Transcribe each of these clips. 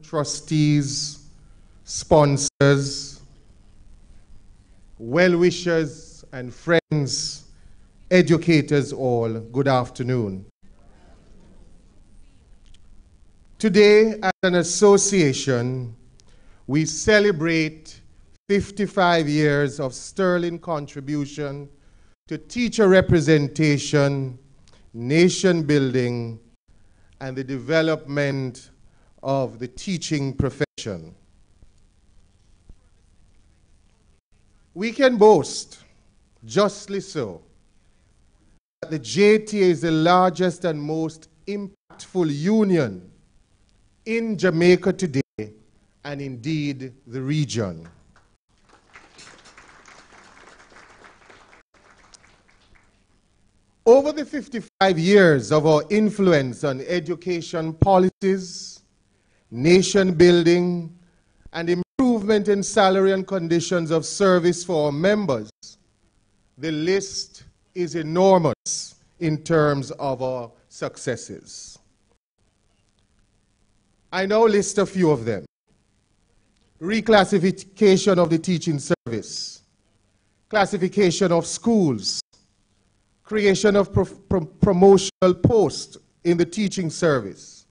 Trustees, sponsors, well-wishers and friends, educators all, good afternoon. Today, as an association, we celebrate 55 years of sterling contribution to teacher representation, nation building, and the development of the teaching profession. We can boast, justly so, that the JTA is the largest and most impactful union in Jamaica today, and indeed the region. Over the 55 years of our influence on education policies, nation building, and improvement in salary and conditions of service for our members, the list is enormous in terms of our successes. I now list a few of them. Reclassification of the teaching service, classification of schools, creation of promotional posts in the teaching service,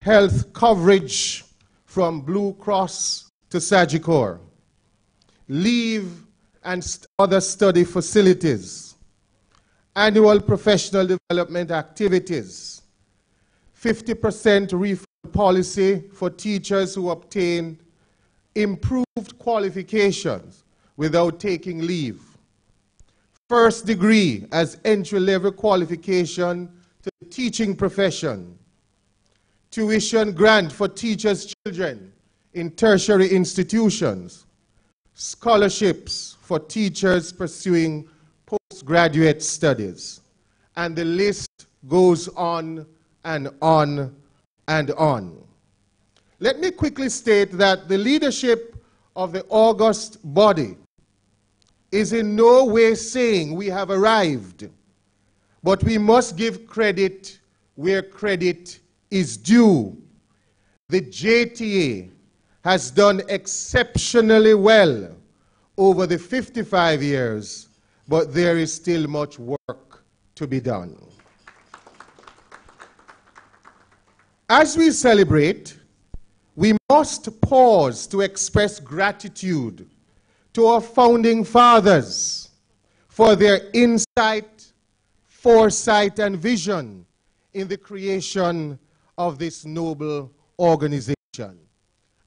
health coverage from Blue Cross to Sagicor, leave and other study facilities, annual professional development activities, 50% refund policy for teachers who obtain improved qualifications without taking leave, first degree as entry-level qualification to the teaching profession, tuition grant for teachers' children in tertiary institutions, scholarships for teachers pursuing postgraduate studies, and the list goes on and on and on. Let me quickly state that the leadership of the august body is in no way saying we have arrived, but we must give credit where credit is due. The JTA has done exceptionally well over the 55 years, but there is still much work to be done. As we celebrate, we must pause to express gratitude to our founding fathers for their insight, foresight, and vision in the creation of this noble organization.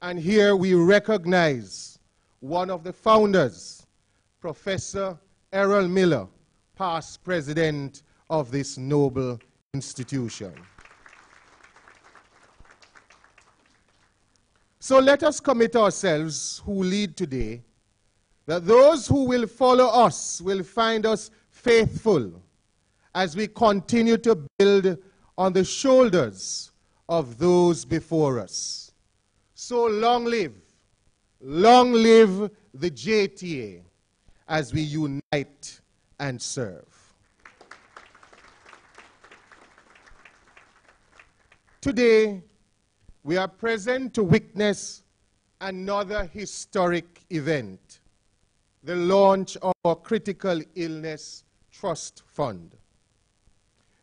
And here we recognize one of the founders, Professor Errol Miller, past president of this noble institution. So let us commit ourselves who lead today, that those who will follow us will find us faithful as we continue to build on the shoulders of those before us. So long live the JTA as we unite and serve. Today, we are present to witness another historic event, the launch of our Critical Illness Trust Fund.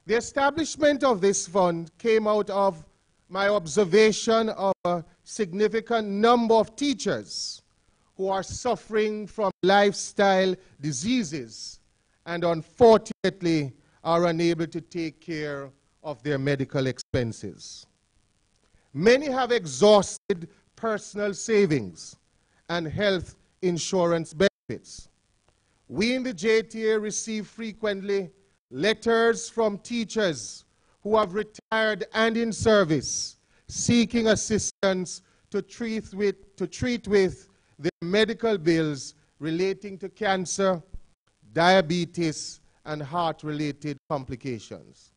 The establishment of this fund came out of my observation of a significant number of teachers who are suffering from lifestyle diseases and unfortunately are unable to take care of their medical expenses. Many have exhausted personal savings and health insurance benefits. We in the JTA receive frequently letters from teachers who have retired and in service seeking assistance to treat with their medical bills relating to cancer, diabetes, and heart-related complications.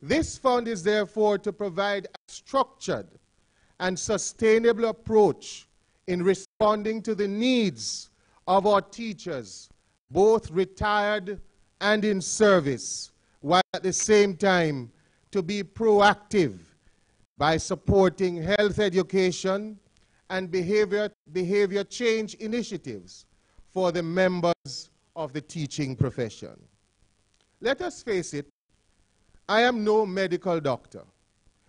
This fund is therefore to provide a structured and sustainable approach in responding to the needs of our teachers, both retired and in service, while at the same time to be proactive by supporting health education and behavior change initiatives for the members of the teaching profession. Let us face it, I am no medical doctor,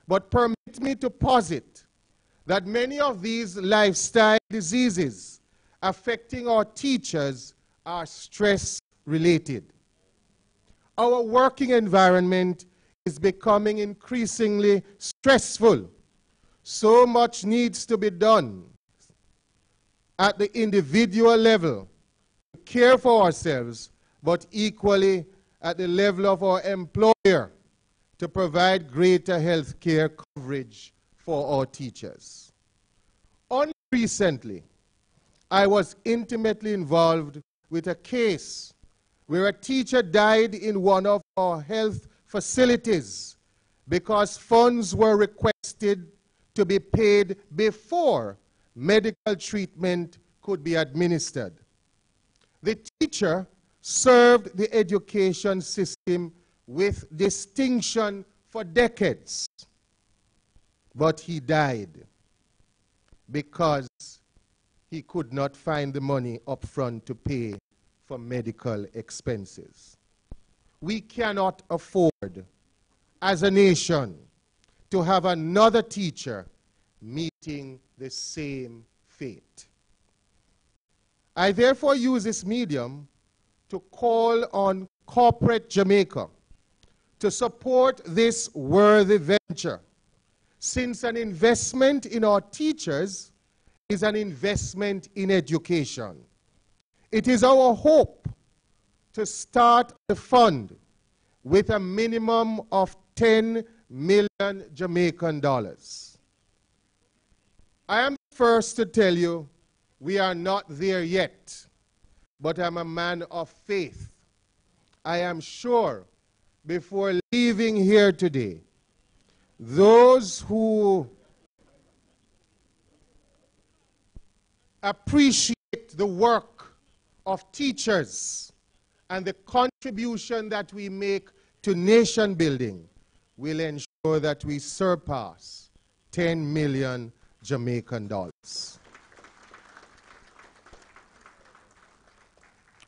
but permit me to posit that many of these lifestyle diseases affecting our teachers are stress-related. Our working environment is becoming increasingly stressful. So much needs to be done at the individual level to care for ourselves, but equally at the level of our employer to provide greater health care coverage for our teachers. Only recently, I was intimately involved with a case where a teacher died in one of our health facilities because funds were requested to be paid before medical treatment could be administered. The teacher served the education system with distinction for decades, but he died because he could not find the money up front to pay for medical expenses. We cannot afford, as a nation, to have another teacher meeting the same fate. I therefore use this medium to call on corporate Jamaica to support this worthy venture, since an investment in our teachers is an investment in education. It is our hope to start the fund with a minimum of 10 million Jamaican dollars. I am the first to tell you we are not there yet, but I'm a man of faith. I am sure before leaving here today, those who appreciate the work of teachers and the contribution that we make to nation building will ensure that we surpass 10 million Jamaican dollars.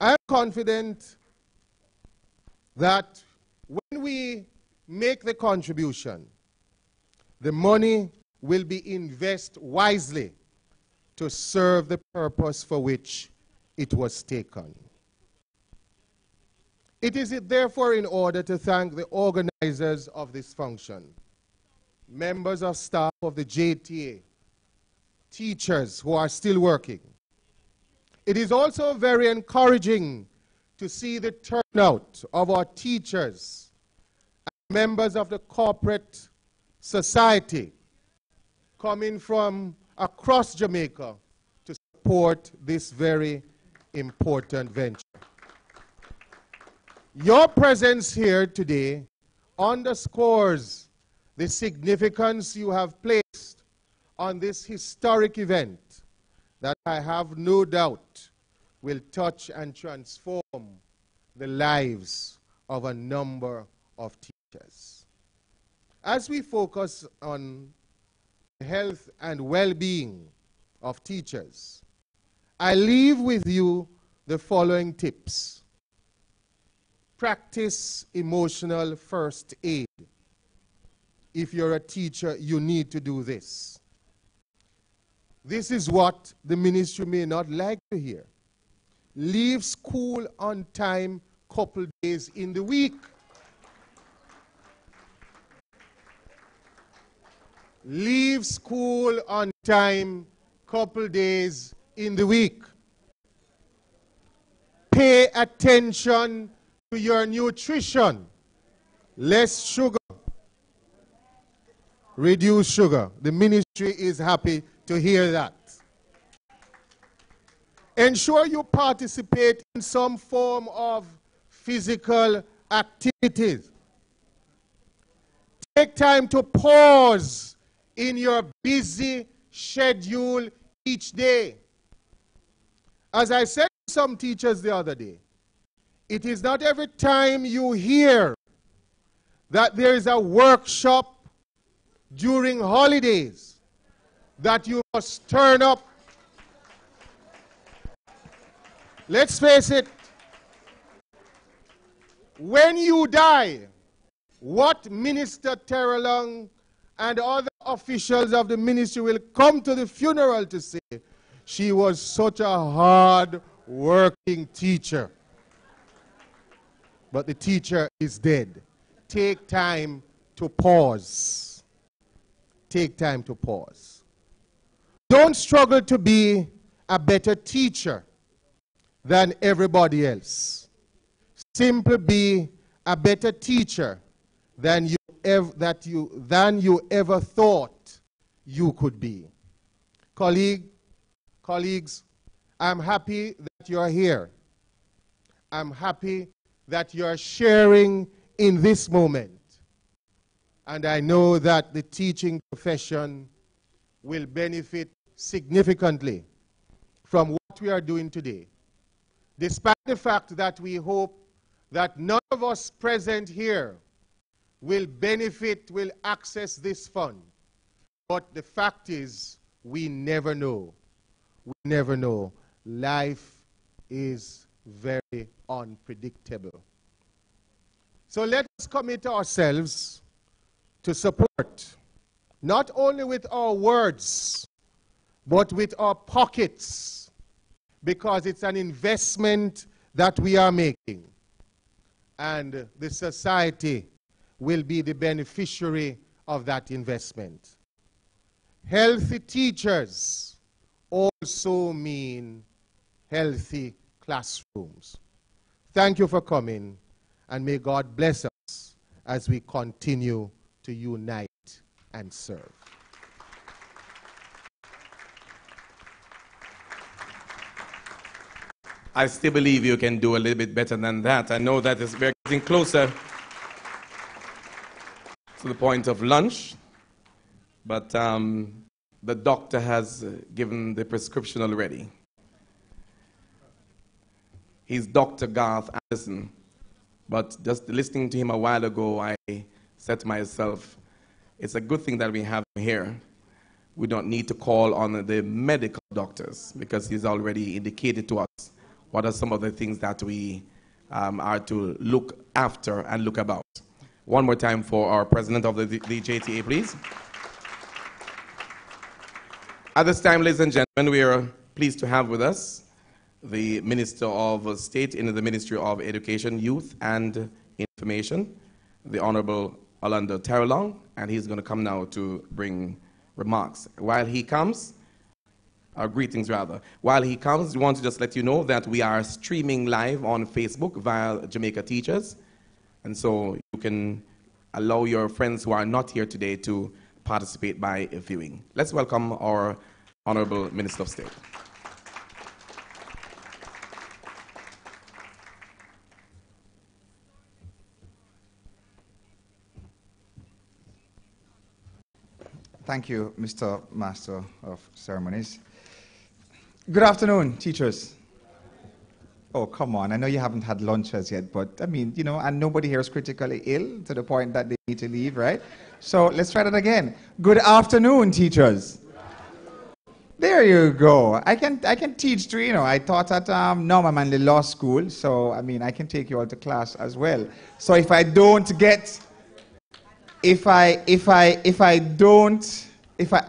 I am confident that when we make the contribution, the money will be invested wisely to serve the purpose for which it was taken. It is therefore in order to thank the organizers of this function, members of staff of the JTA, teachers who are still working. It is also very encouraging to see the turnout of our teachers and members of the corporate society coming from across Jamaica to support this very important venture. Your presence here today underscores the significance you have placed on this historic event that I have no doubt will touch and transform the lives of a number of teachers. As we focus on the health and well-being of teachers, I leave with you the following tips. Practice emotional first aid. If you're a teacher, you need to do this. This is what the ministry may not like to hear. Leave school on time couple days in the week. Leave school on time couple days in the week. Pay attention to your nutrition. Less sugar. Reduce sugar. The ministry is happy to hear that. Ensure you participate in some form of physical activities. Take time to pause in your busy schedule each day. As I said to some teachers the other day, it is not every time you hear that there is a workshop during holidays that you must turn up. Let's face it, when you die, what Minister Terrelong and other officials of the ministry will come to the funeral to say, she was such a hard-working teacher. But the teacher is dead. Take time to pause. Take time to pause. Don't struggle to be a better teacher than everybody else. Simply be a better teacher than you ever thought you could be. Colleagues, I'm happy that you're here. I'm happy that you're sharing in this moment. And I know that the teaching profession will benefit significantly from what we are doing today. Despite the fact that we hope that none of us present here will benefit, will access this fund. But the fact is, we never know. We never know. Life is very unpredictable. So let us commit ourselves to support, not only with our words, but with our pockets, because it's an investment that we are making. And the society will be the beneficiary of that investment. Healthy teachers also mean healthy classrooms. Thank you for coming, and may God bless us as we continue to unite and serve. I still believe you can do a little bit better than that. I know that we're getting closer to the point of lunch, but the doctor has given the prescription already. He's Dr. Garth Anderson, but just listening to him a while ago, I said to myself, it's a good thing that we have him here. We don't need to call on the medical doctors because he's already indicated to us what are some of the things that we are to look after and look about. One more time for our president of the JTA, please. At this time, ladies and gentlemen, we are pleased to have with us the Minister of State in the Ministry of Education, Youth and Information, the Honorable Orlando Terrelong, and he's going to come now to bring remarks. While he comes, our greetings rather. While he comes, we want to just let you know that we are streaming live on Facebook via Jamaica Teachers, and so you can allow your friends who are not here today to participate by viewing. Let's welcome our Honorable Minister of State. Thank you, Mr. Master of Ceremonies. Good afternoon, teachers. Oh, come on. I know you haven't had lunch as yet, but I mean, you know, and nobody here is critically ill to the point that they need to leave, right? So let's try that again. Good afternoon, teachers. There you go. I can teach too, you know. I taught at Norma Manley Law School, so I mean, I can take you all to class as well. So if I don't get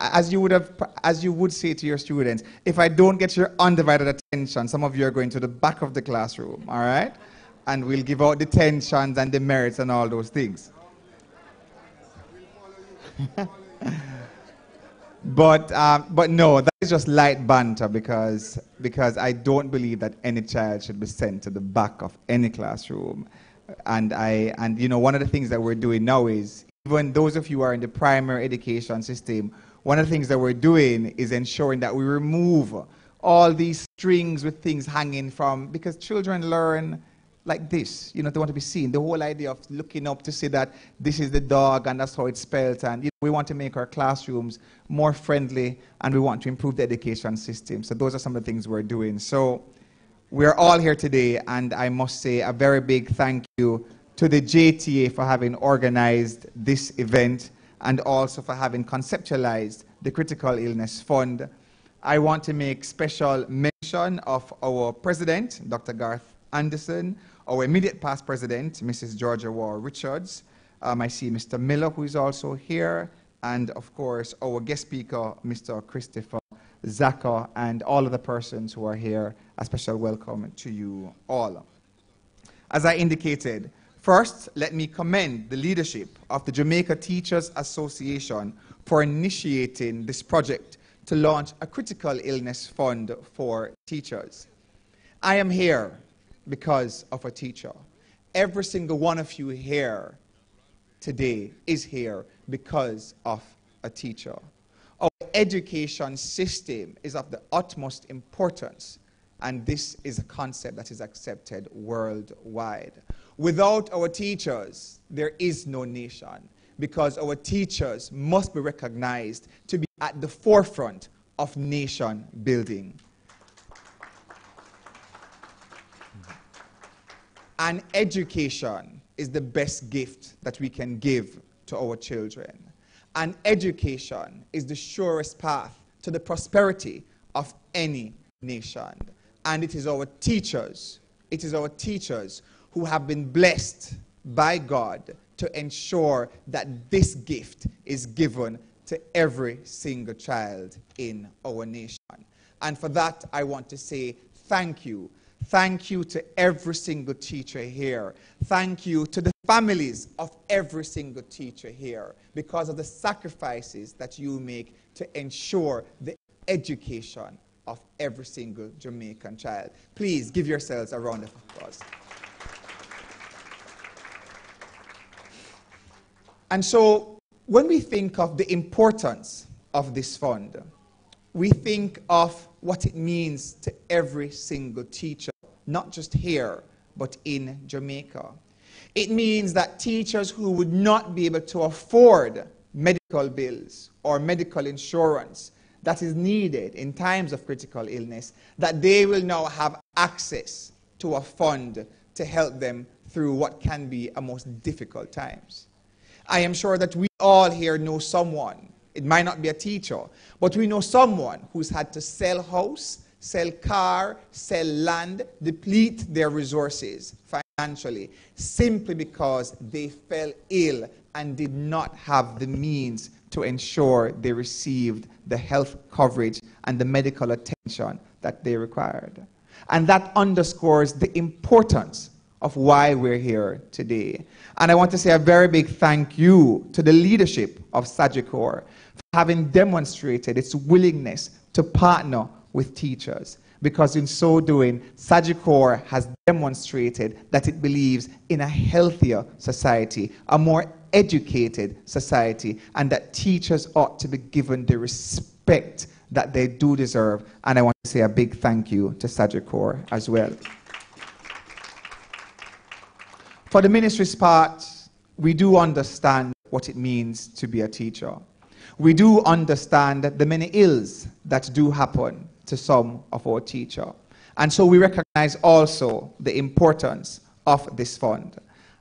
as you would say to your students, if I don't get your undivided attention, some of you are going to the back of the classroom, all right? And we'll give out the tensions and the merits and all those things. But no, that is just light banter because I don't believe that any child should be sent to the back of any classroom. And you know, one of the things that we're doing now is, even those of you who are in the primary education system, one of the things that we're doing is ensuring that we remove all these strings with things hanging from, because children learn like this, you know, they want to be seen. The whole idea of looking up to see that this is the dog and that's how it's spelled, and you know, we want to make our classrooms more friendly and we want to improve the education system. So those are some of the things we're doing. So we're all here today, and I must say a very big thank you to the JTA for having organized this event. and also for having conceptualized the Critical Illness Fund. I want to make special mention of our president, Dr. Garth Anderson, our immediate past president, Mrs. Georgia Ward Richards. I see Mr. Miller, who is also here, and of course, our guest speaker, Mr. Christopher Zaka, and all of the persons who are here. A special welcome to you all. As I indicated, first, let me commend the leadership of the Jamaica Teachers Association for initiating this project to launch a critical illness fund for teachers. I am here because of a teacher. Every single one of you here today is here because of a teacher. Our education system is of the utmost importance, and this is a concept that is accepted worldwide. Without our teachers, there is no nation, because our teachers must be recognized to be at the forefront of nation building. And education is the best gift that we can give to our children. And education is the surest path to the prosperity of any nation. And it is our teachers who have been blessed by God to ensure that this gift is given to every single child in our nation. And for that, I want to say thank you. Thank you to every single teacher here. Thank you to the families of every single teacher here, because of the sacrifices that you make to ensure the education of every single Jamaican child. Please give yourselves a round of applause. And so, when we think of the importance of this fund, we think of what it means to every single teacher, not just here, but in Jamaica. It means that teachers who would not be able to afford medical bills or medical insurance that is needed in times of critical illness, that they will now have access to a fund to help them through what can be a most difficult times. I am sure that we all here know someone, it might not be a teacher, but we know someone who's had to sell house, sell car, sell land, deplete their resources financially, simply because they fell ill and did not have the means to ensure they received the health coverage and the medical attention that they required. And that underscores the importance of why we're here today. And I want to say a very big thank you to the leadership of Sagicor for having demonstrated its willingness to partner with teachers, because in so doing, Sagicor has demonstrated that it believes in a healthier society, a more educated society, and that teachers ought to be given the respect that they do deserve. And I want to say a big thank you to Sagicor as well. For the ministry's part, we do understand what it means to be a teacher. We do understand the many ills that do happen to some of our teachers. And so we recognize also the importance of this fund.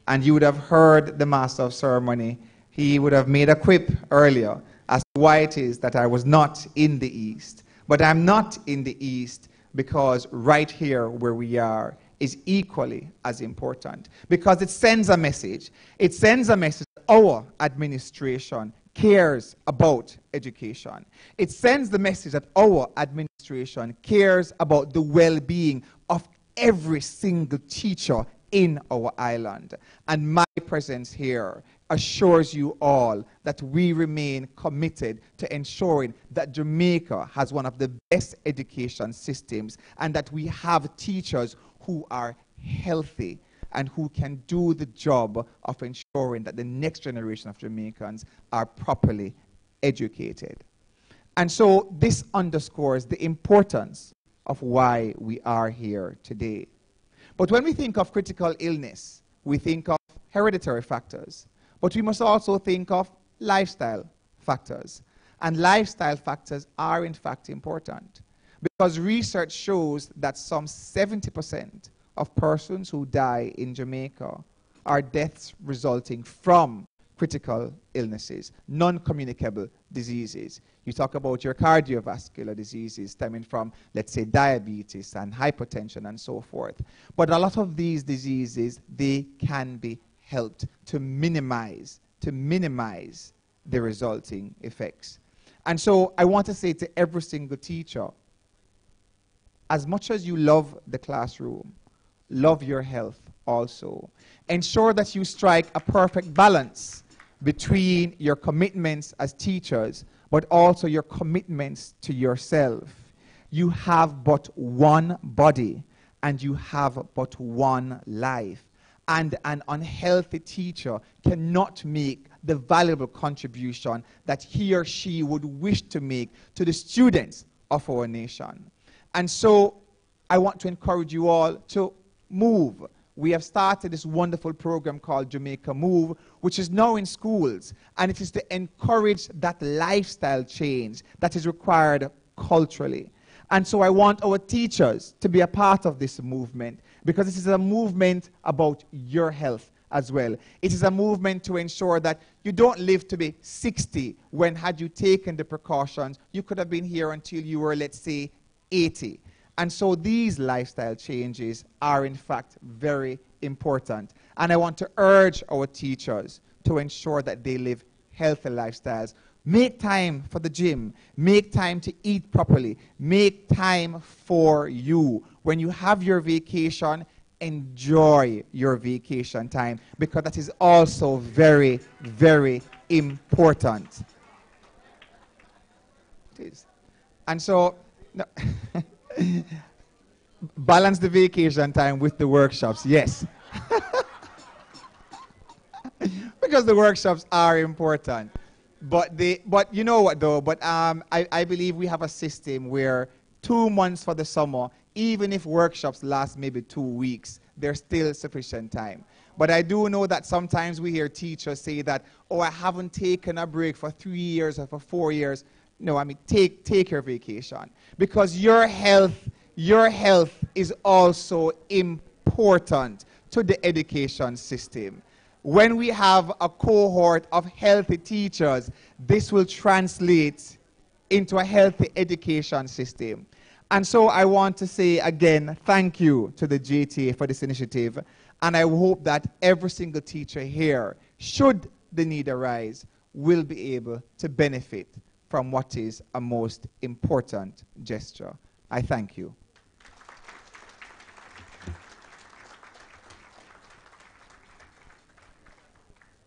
And you would have heard the Master of Ceremony. He would have made a quip earlier as to why it is that I was not in the East. But I'm not in the East because right here where we are is equally as important, because it sends a message. It sends a message that our administration cares about education. It sends the message that our administration cares about the well-being of every single teacher in our island. And my presence here assures you all that we remain committed to ensuring that Jamaica has one of the best education systems, and that we have teachers who are healthy and who can do the job of ensuring that the next generation of Jamaicans are properly educated. And so this underscores the importance of why we are here today. But when we think of critical illness, we think of hereditary factors, but we must also think of lifestyle factors. And lifestyle factors are in fact important, because research shows that some 70% of persons who die in Jamaica are deaths resulting from critical illnesses, non-communicable diseases. You talk about your cardiovascular diseases stemming from, let's say, diabetes and hypertension and so forth. But a lot of these diseases, they can be helped to minimize the resulting effects. And so I want to say to every single teacher, as much as you love the classroom, love your health also. Ensure that you strike a perfect balance between your commitments as teachers, but also your commitments to yourself. You have but one body, and you have but one life. And an unhealthy teacher cannot make the valuable contribution that he or she would wish to make to the students of our nation. And so I want to encourage you all to move. We have started this wonderful program called Jamaica Move, which is now in schools, and it is to encourage that lifestyle change that is required culturally. And so I want our teachers to be a part of this movement, because this is a movement about your health as well. It is a movement to ensure that you don't live to be 60 when, had you taken the precautions, you could have been here until you were, let's say, 80. And so these lifestyle changes are, in fact, very important. And I want to urge our teachers to ensure that they live healthy lifestyles. Make time for the gym. Make time to eat properly. Make time for you. When you have your vacation, enjoy your vacation time, because that is also very, very important. It is. And so, no. Balance the vacation time with the workshops, yes. Because the workshops are important. But you know what though, I believe we have a system where 2 months for the summer, even if workshops last maybe 2 weeks, there's still sufficient time. But I do know that sometimes we hear teachers say that, oh, I haven't taken a break for 3 years or for 4 years. No, I mean, take your vacation, because your health is also important to the education system. When we have a cohort of healthy teachers, this will translate into a healthy education system. And so I want to say again, thank you to the JTA for this initiative, and I hope that every single teacher here, should the need arise, will be able to benefit from what is a most important gesture. I thank you.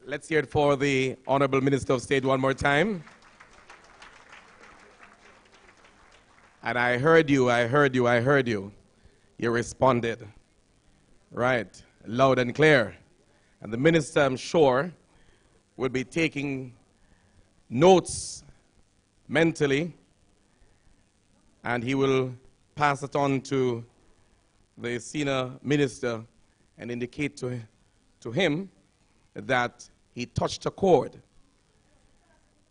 Let's hear it for the Honorable Minister of State one more time. And I heard you. You responded. Right, loud and clear. And the minister, I'm sure, will be taking notes mentally, and he will pass it on to the senior minister and indicate to him that he touched a chord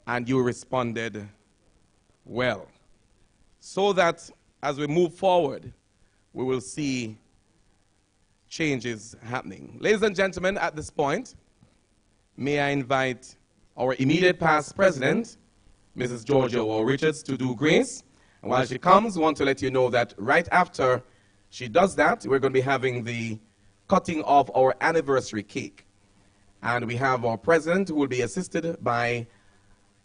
and you responded well. So that as we move forward, we will see changes happening. Ladies and gentlemen, at this point, may I invite our immediate past president, Mrs. Georgia Richards, to do grace. And while she comes, I want to let you know that right after she does that, we're going to be having the cutting of our anniversary cake. And we have our president, who will be assisted by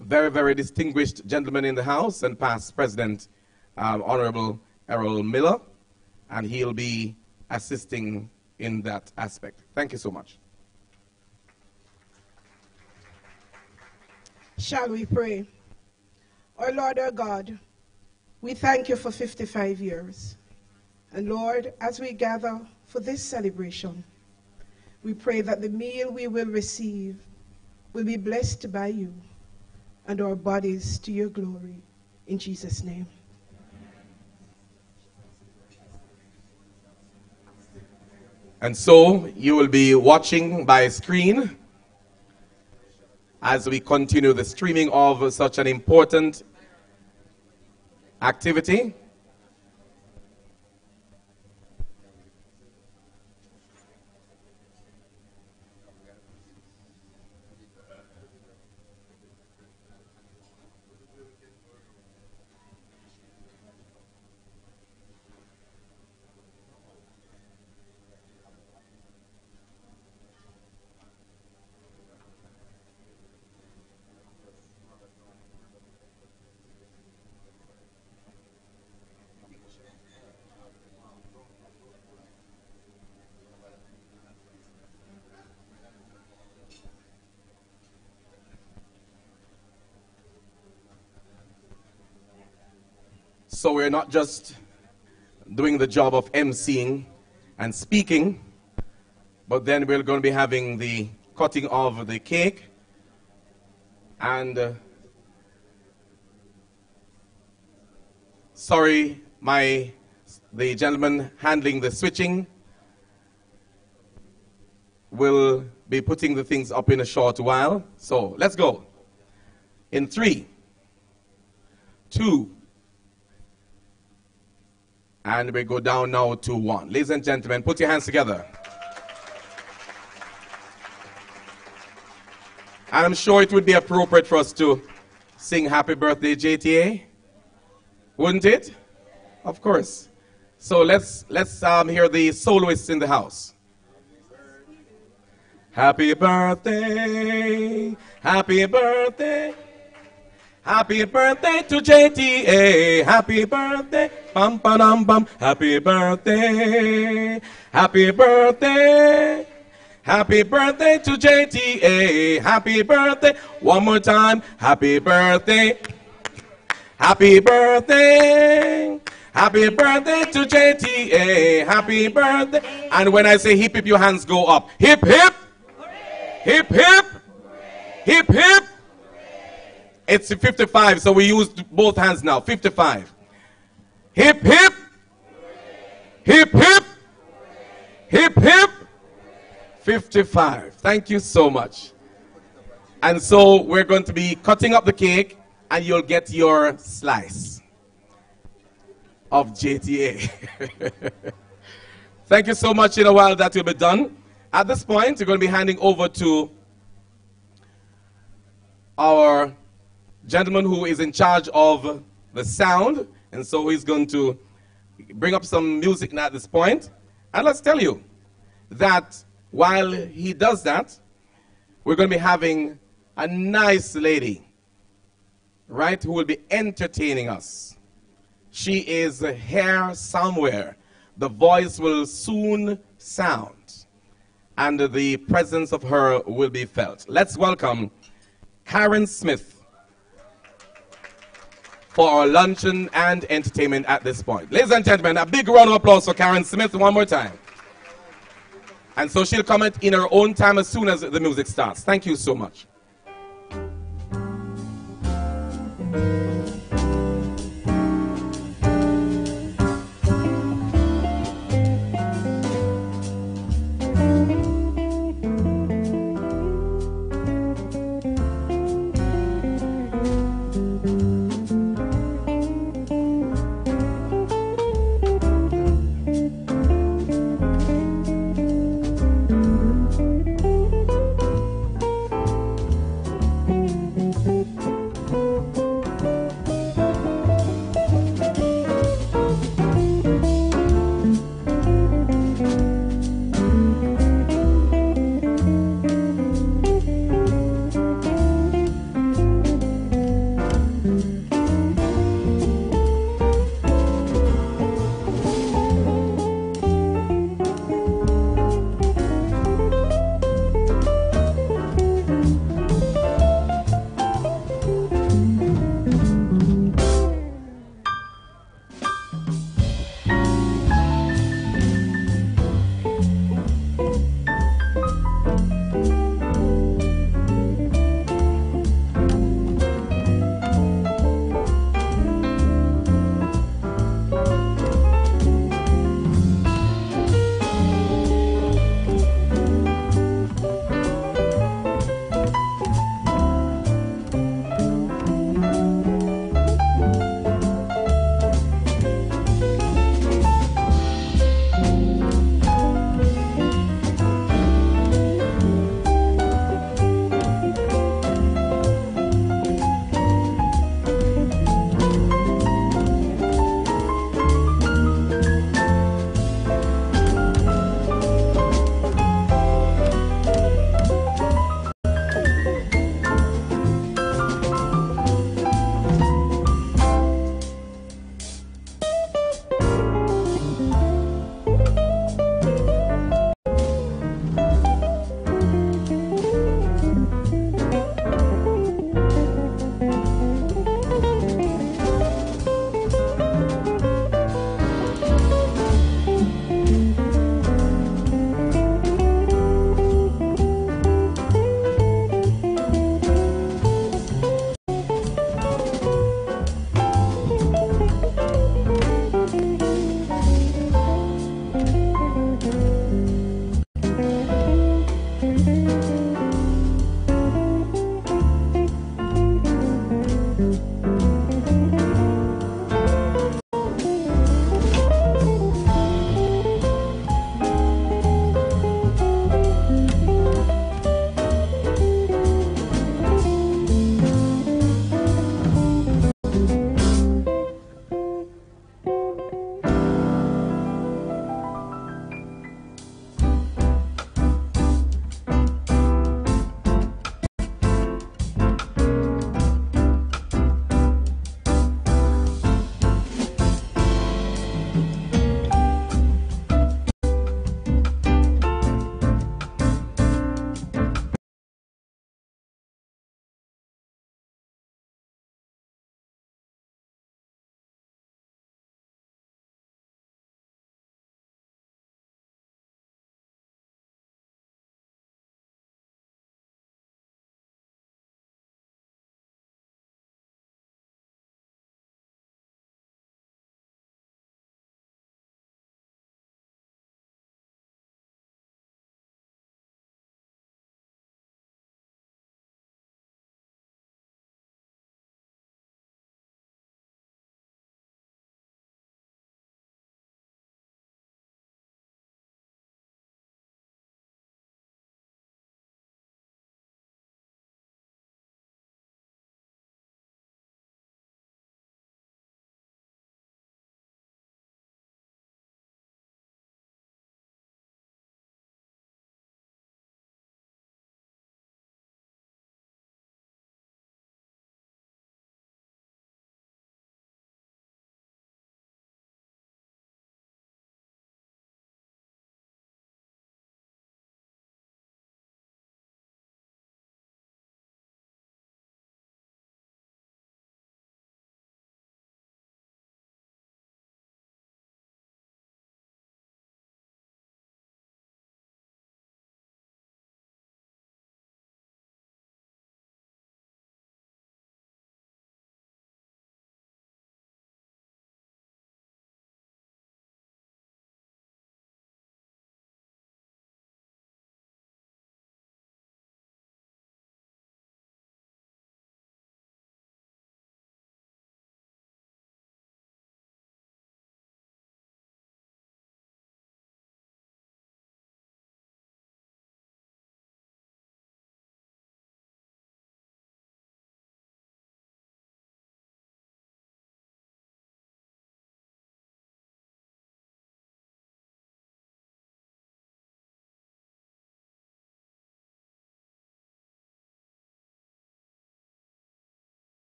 very, very distinguished gentleman in the House and past president, Honorable Errol Miller, and he'll be assisting in that aspect. Thank you so much. Shall we pray? Our Lord, our God, we thank you for 55 years. And Lord, as we gather for this celebration, we pray that the meal we will receive will be blessed by you and our bodies to your glory. In Jesus' name. And so you will be watching by screen as we continue the streaming of such an important activity. So we're not just doing the job of emceeing and speaking, but then we're going to be having the cutting of the cake. And sorry, the gentleman handling the switching will be putting the things up in a short while. So let's go. In 3, 2, and we go down now to 1. Ladies and gentlemen, put your hands together. And I'm sure it would be appropriate for us to sing Happy Birthday, JTA. Wouldn't it? Of course. So let's hear the soloists in the house. Happy birthday, happy birthday, happy birthday to JTA. Happy birthday, bum ba dum bum. Happy birthday, happy birthday, happy birthday to JTA. Happy birthday, one more time. Happy birthday, happy birthday. Happy birthday to JTA. Happy birthday. And when I say hip hip, your hands go up. Hip hip. Hip hip. Hip hip. It's 55, so we use both hands now. 55. Hip hip. Hip hip. Hip hip. 55. Thank you so much. And so we're going to be cutting up the cake, and you'll get your slice of JTA. Thank you so much. In a while that will be done. At this point, we're going to be handing over to our gentleman who is in charge of the sound, and so he's going to bring up some music now at this point. And let's tell you that while he does that, we're going to be having a nice lady, right, who will be entertaining us. She is here somewhere. The voice will soon sound, and the presence of her will be felt. Let's welcome Karen Smith for our luncheon and entertainment at this point. Ladies and gentlemen, a big round of applause for Karen Smith one more time. And so she'll comment in her own time as soon as the music starts. Thank you so much.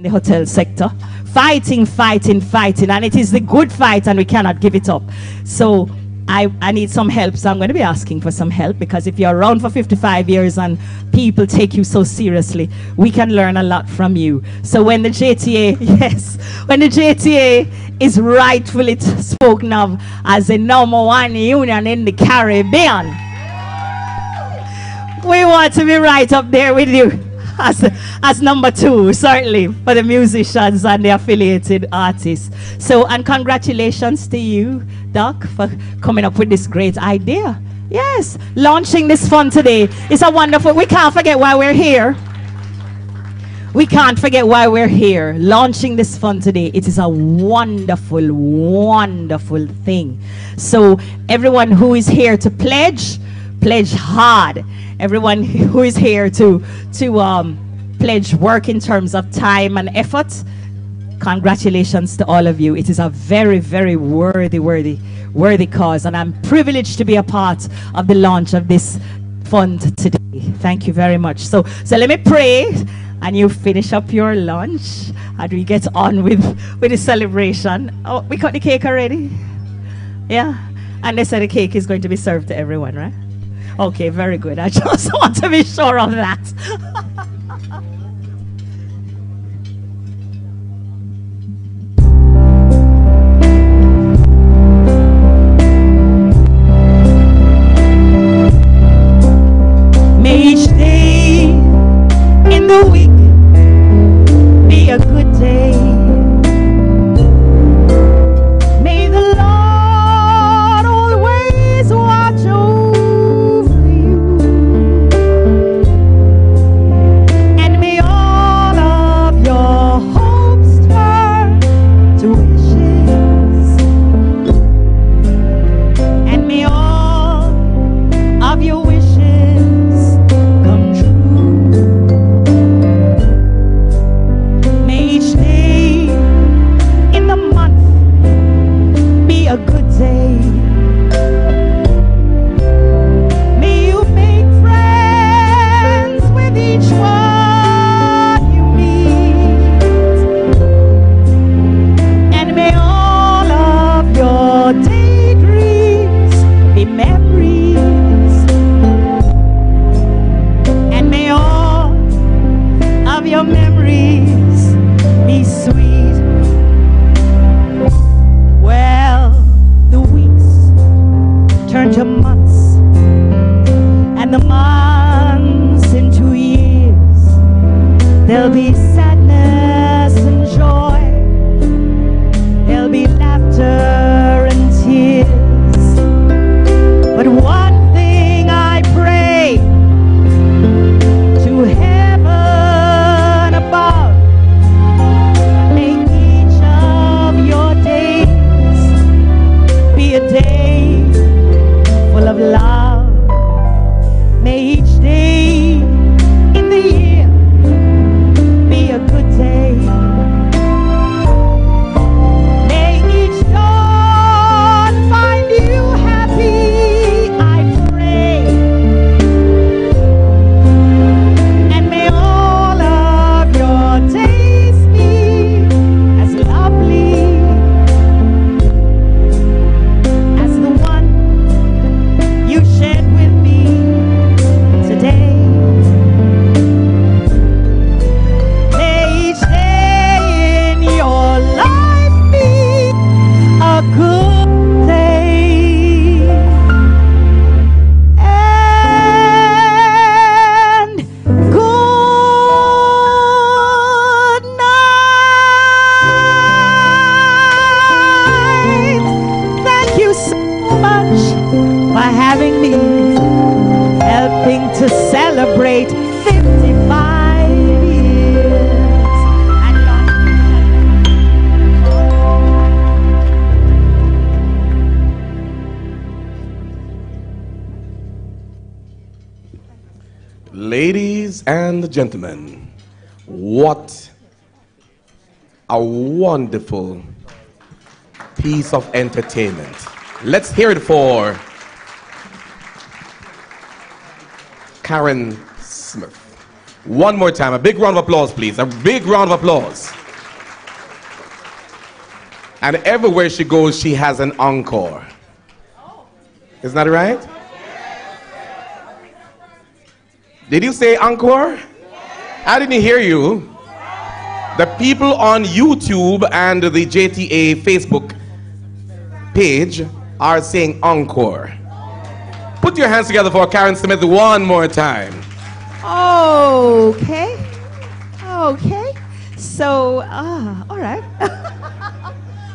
in the hotel sector, fighting, and it is the good fight, and we cannot give it up. So I need some help, so I'm going to be asking for some help, because if you're around for 55 years and people take you so seriously, we can learn a lot from you. So when the JTA, yes, when the JTA is rightfully spoken of as the #1 union in the Caribbean, we want to be right up there with you as number 2, certainly, for the musicians and the affiliated artists. So, and congratulations to you, Doc, for coming up with this great idea. Yes, launching this fund today. It's a wonderful, we can't forget why we're here. We can't forget why we're here. Launching this fund today. It is a wonderful, wonderful thing. So everyone who is here to pledge hard. Everyone who is here to pledge work in terms of time and effort, congratulations to all of you. It is a very, very worthy cause, and I'm privileged to be a part of the launch of this fund today. Thank you very much. So let me pray, and you finish up your lunch, and we get on with the celebration. Oh, we cut the cake already? Yeah? And they said the cake is going to be served to everyone, right? Okay, very good. I just want to be sure of that. May each day in the week be a good day. May the Lord always watch over you, and may all of your hopes turn to wishes, and may all of your wishes come true. May each day in the month be a good day. May you make friends with each one you meet, and may all of your daydreams be memories, and may all of your memories be sweet. Well, the weeks turn to months, and the months into years. There'll be sadness and joy, there'll be laughter and tears. But one thing I pray to heaven above, may each of your days be a day full of love. May each day in the year be a good day. May each dawn find you happy, I pray. And may all of your days be as lovely as the one you shared with me today. May each day in your life be a good day. And good night. Thank you so much for having me, helping to celebrate 55 years. And Ladies and gentlemen, what a wonderful piece of entertainment. Let's hear it for Karen Smith. One more time. A big round of applause, please. A big round of applause. And everywhere she goes, she has an encore. Isn't that right? Did you say encore? I didn't hear you. The people on YouTube and the JTA Facebook page are saying encore. Put your hands together for Karen Smith one more time. Okay. Okay. So, all right.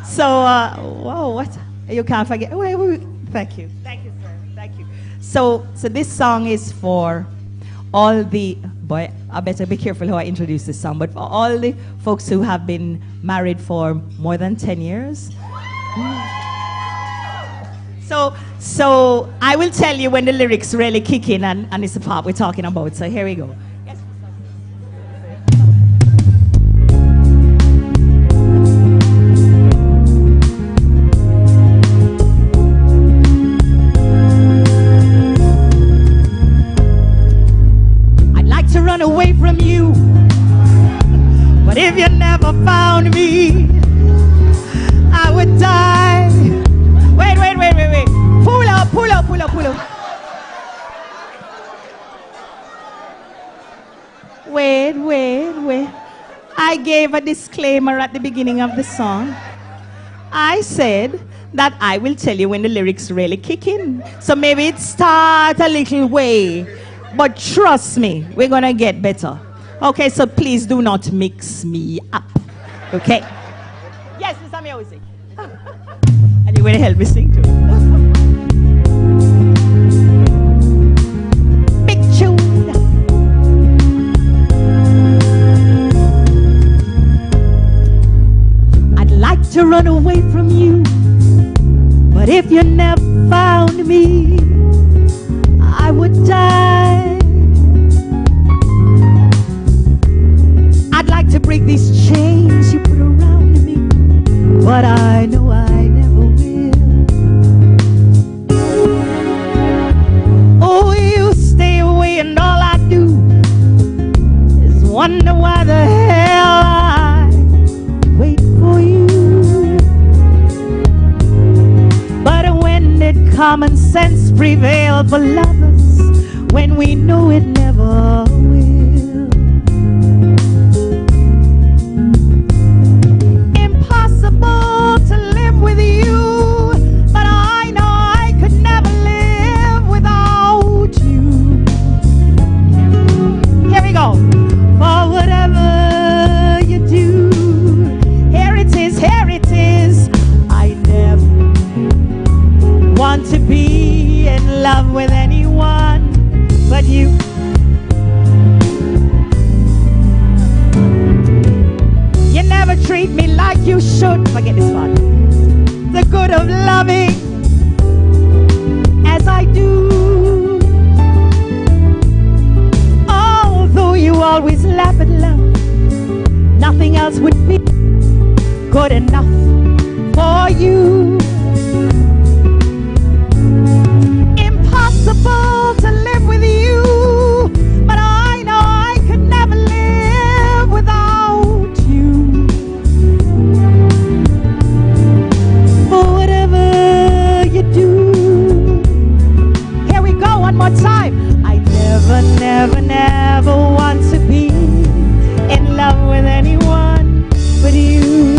So, whoa, what? You can't forget. Wait. Thank you. Thank you, sir. Thank you. So this song is for all the, boy, I better be careful how I introduce this song, but for all the folks who have been married for more than 10 years. So I will tell you when the lyrics really kick in, and it's the part we're talking about. So here we go. Yes. I'd like to run away from you, but if you never found me, I would die. Wait. Pull up. Wait. I gave a disclaimer at the beginning of the song. I said that I will tell you when the lyrics really kick in. So maybe it start a little way, but trust me, we're gonna get better. Okay, so please do not mix me up. Okay? Yes, it's some music. And you're gonna help me sing too. Big tune. I'd like to run away from you, but if you never found me, I would die. I'd like to break these chains you put around me, but I know I never will. Oh, you stay away and all I do is wonder why the hell I wait for you. But when did common sense prevail for lovers when we know it never will? To live with you, but I know I could never live without you. Here we go. For whatever you do, here it is. I never want to be in love with anyone but you. You never treat me like you should. Forget this part. The good of loving as I do. Although you always laugh at love, nothing else would be good enough for you. Impossible to live with you, but I know I could never live without you. For whatever you do, here we go one more time. I never want to be in love with anyone but you.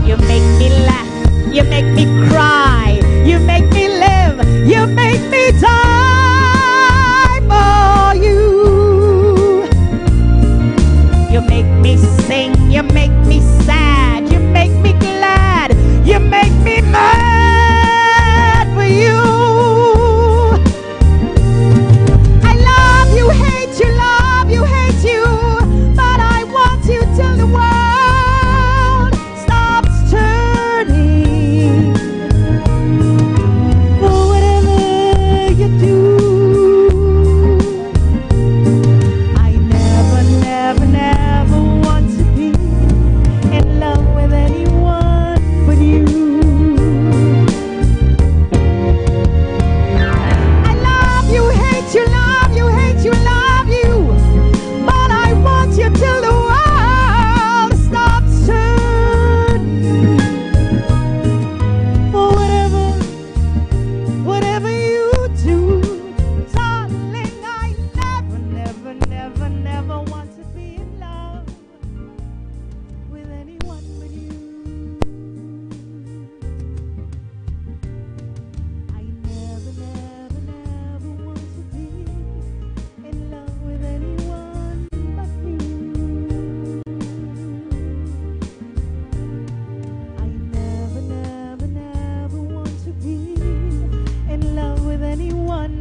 You make me laugh, you make me cry, you make me live, you make me die for you. You make me sing, you make me sad, you make me glad, you make me mad for you. I love you, hate you, but I want you till the world stops turning. For whatever you do,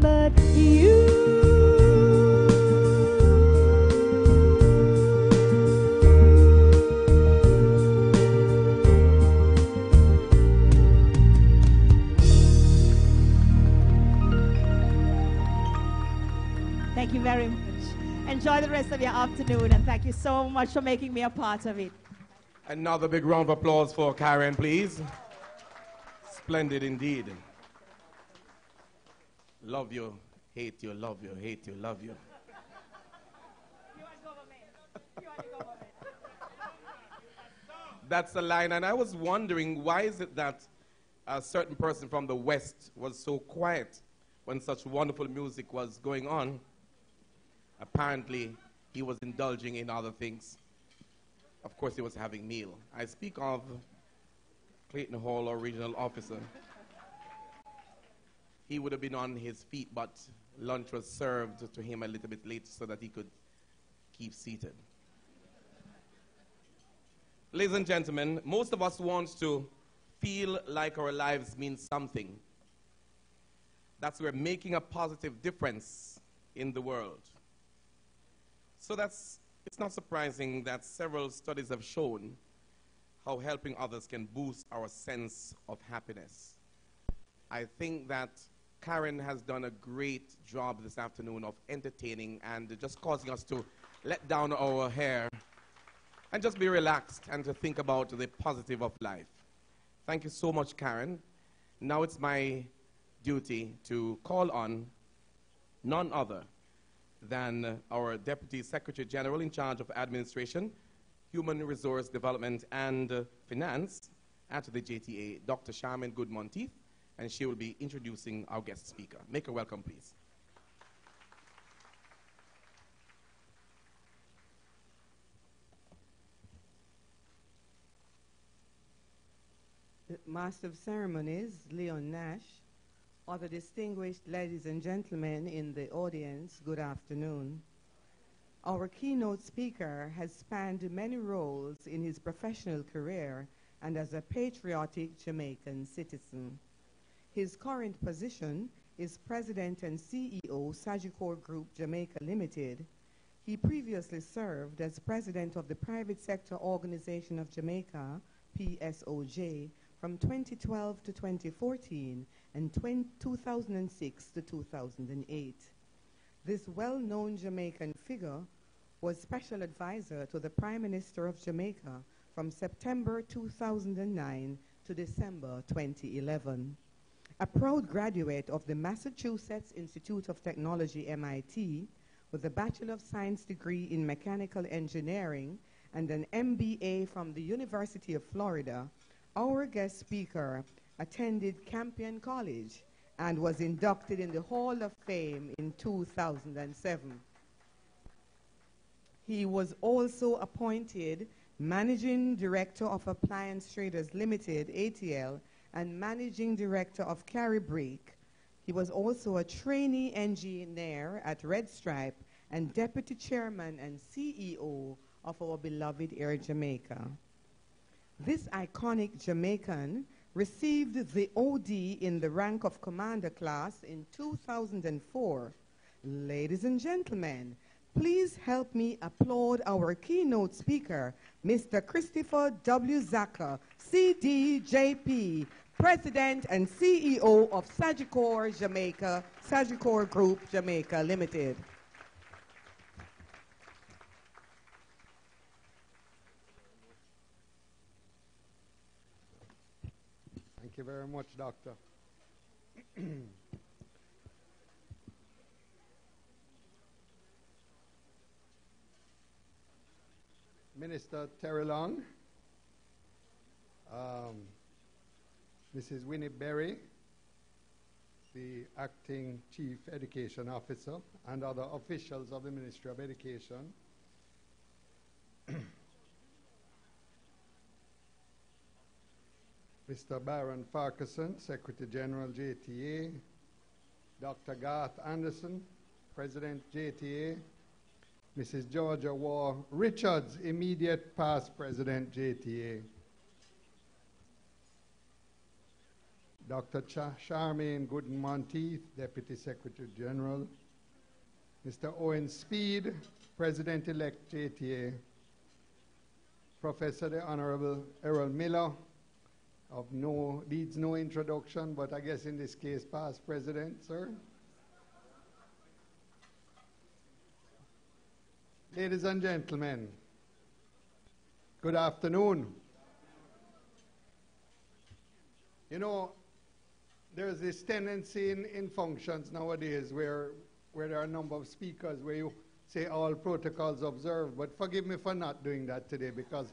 one but you. Thank you very much. Enjoy the rest of your afternoon, and thank you so much for making me a part of it. Another big round of applause for Karen, please. Splendid indeed. Love you, hate you, love you, hate you, love you. That's the line, and I was wondering, why is it that a certain person from the West was so quiet when such wonderful music was going on? Apparently, he was indulging in other things. Of course, he was having meal. I speak of Clayton Hall, our regional officer. He would have been on his feet, but lunch was served to him a little bit late so that he could keep seated. Ladies and gentlemen, most of us want to feel like our lives mean something. That's we're making a positive difference in the world. So it's not surprising that several studies have shown how helping others can boost our sense of happiness. I think that Karen has done a great job this afternoon of entertaining and just causing us to let down our hair and just be relaxed and to think about the positive of life. Thank you so much, Karen. Now it's my duty to call on none other than our Deputy Secretary General in charge of Administration, Human Resource Development and Finance at the JTA, Dr. Charmaine Good-Monteith, and she will be introducing our guest speaker. Make her welcome, please. The Master of Ceremonies, Leon Nash, other distinguished ladies and gentlemen in the audience, good afternoon. Our keynote speaker has spanned many roles in his professional career and as a patriotic Jamaican citizen. His current position is President and CEO, Sagicor Group Jamaica Limited. He previously served as President of the Private Sector Organization of Jamaica, PSOJ, from 2012 to 2014 and 2006 to 2008. This well-known Jamaican figure was special advisor to the Prime Minister of Jamaica from September 2009 to December 2011. A proud graduate of the Massachusetts Institute of Technology, MIT, with a Bachelor of Science degree in Mechanical Engineering and an MBA from the University of Florida, our guest speaker attended Campion College and was inducted in the Hall of Fame in 2007. He was also appointed Managing Director of Appliance Traders Limited, ATL, and Managing Director of Carry Brake. He was also a trainee engineer at Red Stripe and Deputy Chairman and CEO of our beloved Air Jamaica. This iconic Jamaican received the OD in the rank of Commander Class in 2004. Ladies and gentlemen, please help me applaud our keynote speaker, Mr. Christopher W. Zaka, CDJP, President and CEO of Sagicor Jamaica, Sagicor Group Jamaica Limited. Thank you very much, Doctor. Minister Terry Long, Mrs. Winnie Berry, the Acting Chief Education Officer, and other officials of the Ministry of Education, Mr. Byron Farquharson, Secretary General JTA, Dr. Garth Anderson, President JTA, Mrs. Georgia Waugh Richards, immediate past President JTA, Dr. Charmaine Gooden-Monteith, Deputy Secretary General, Mr. Owen Speed, President-elect JTA, Professor the Honorable Errol Miller, needs no introduction, but I guess in this case, past president, sir. Ladies and gentlemen, good afternoon. You know, there's this tendency in functions nowadays where there are a number of speakers where you say all protocols observed, but forgive me for not doing that today because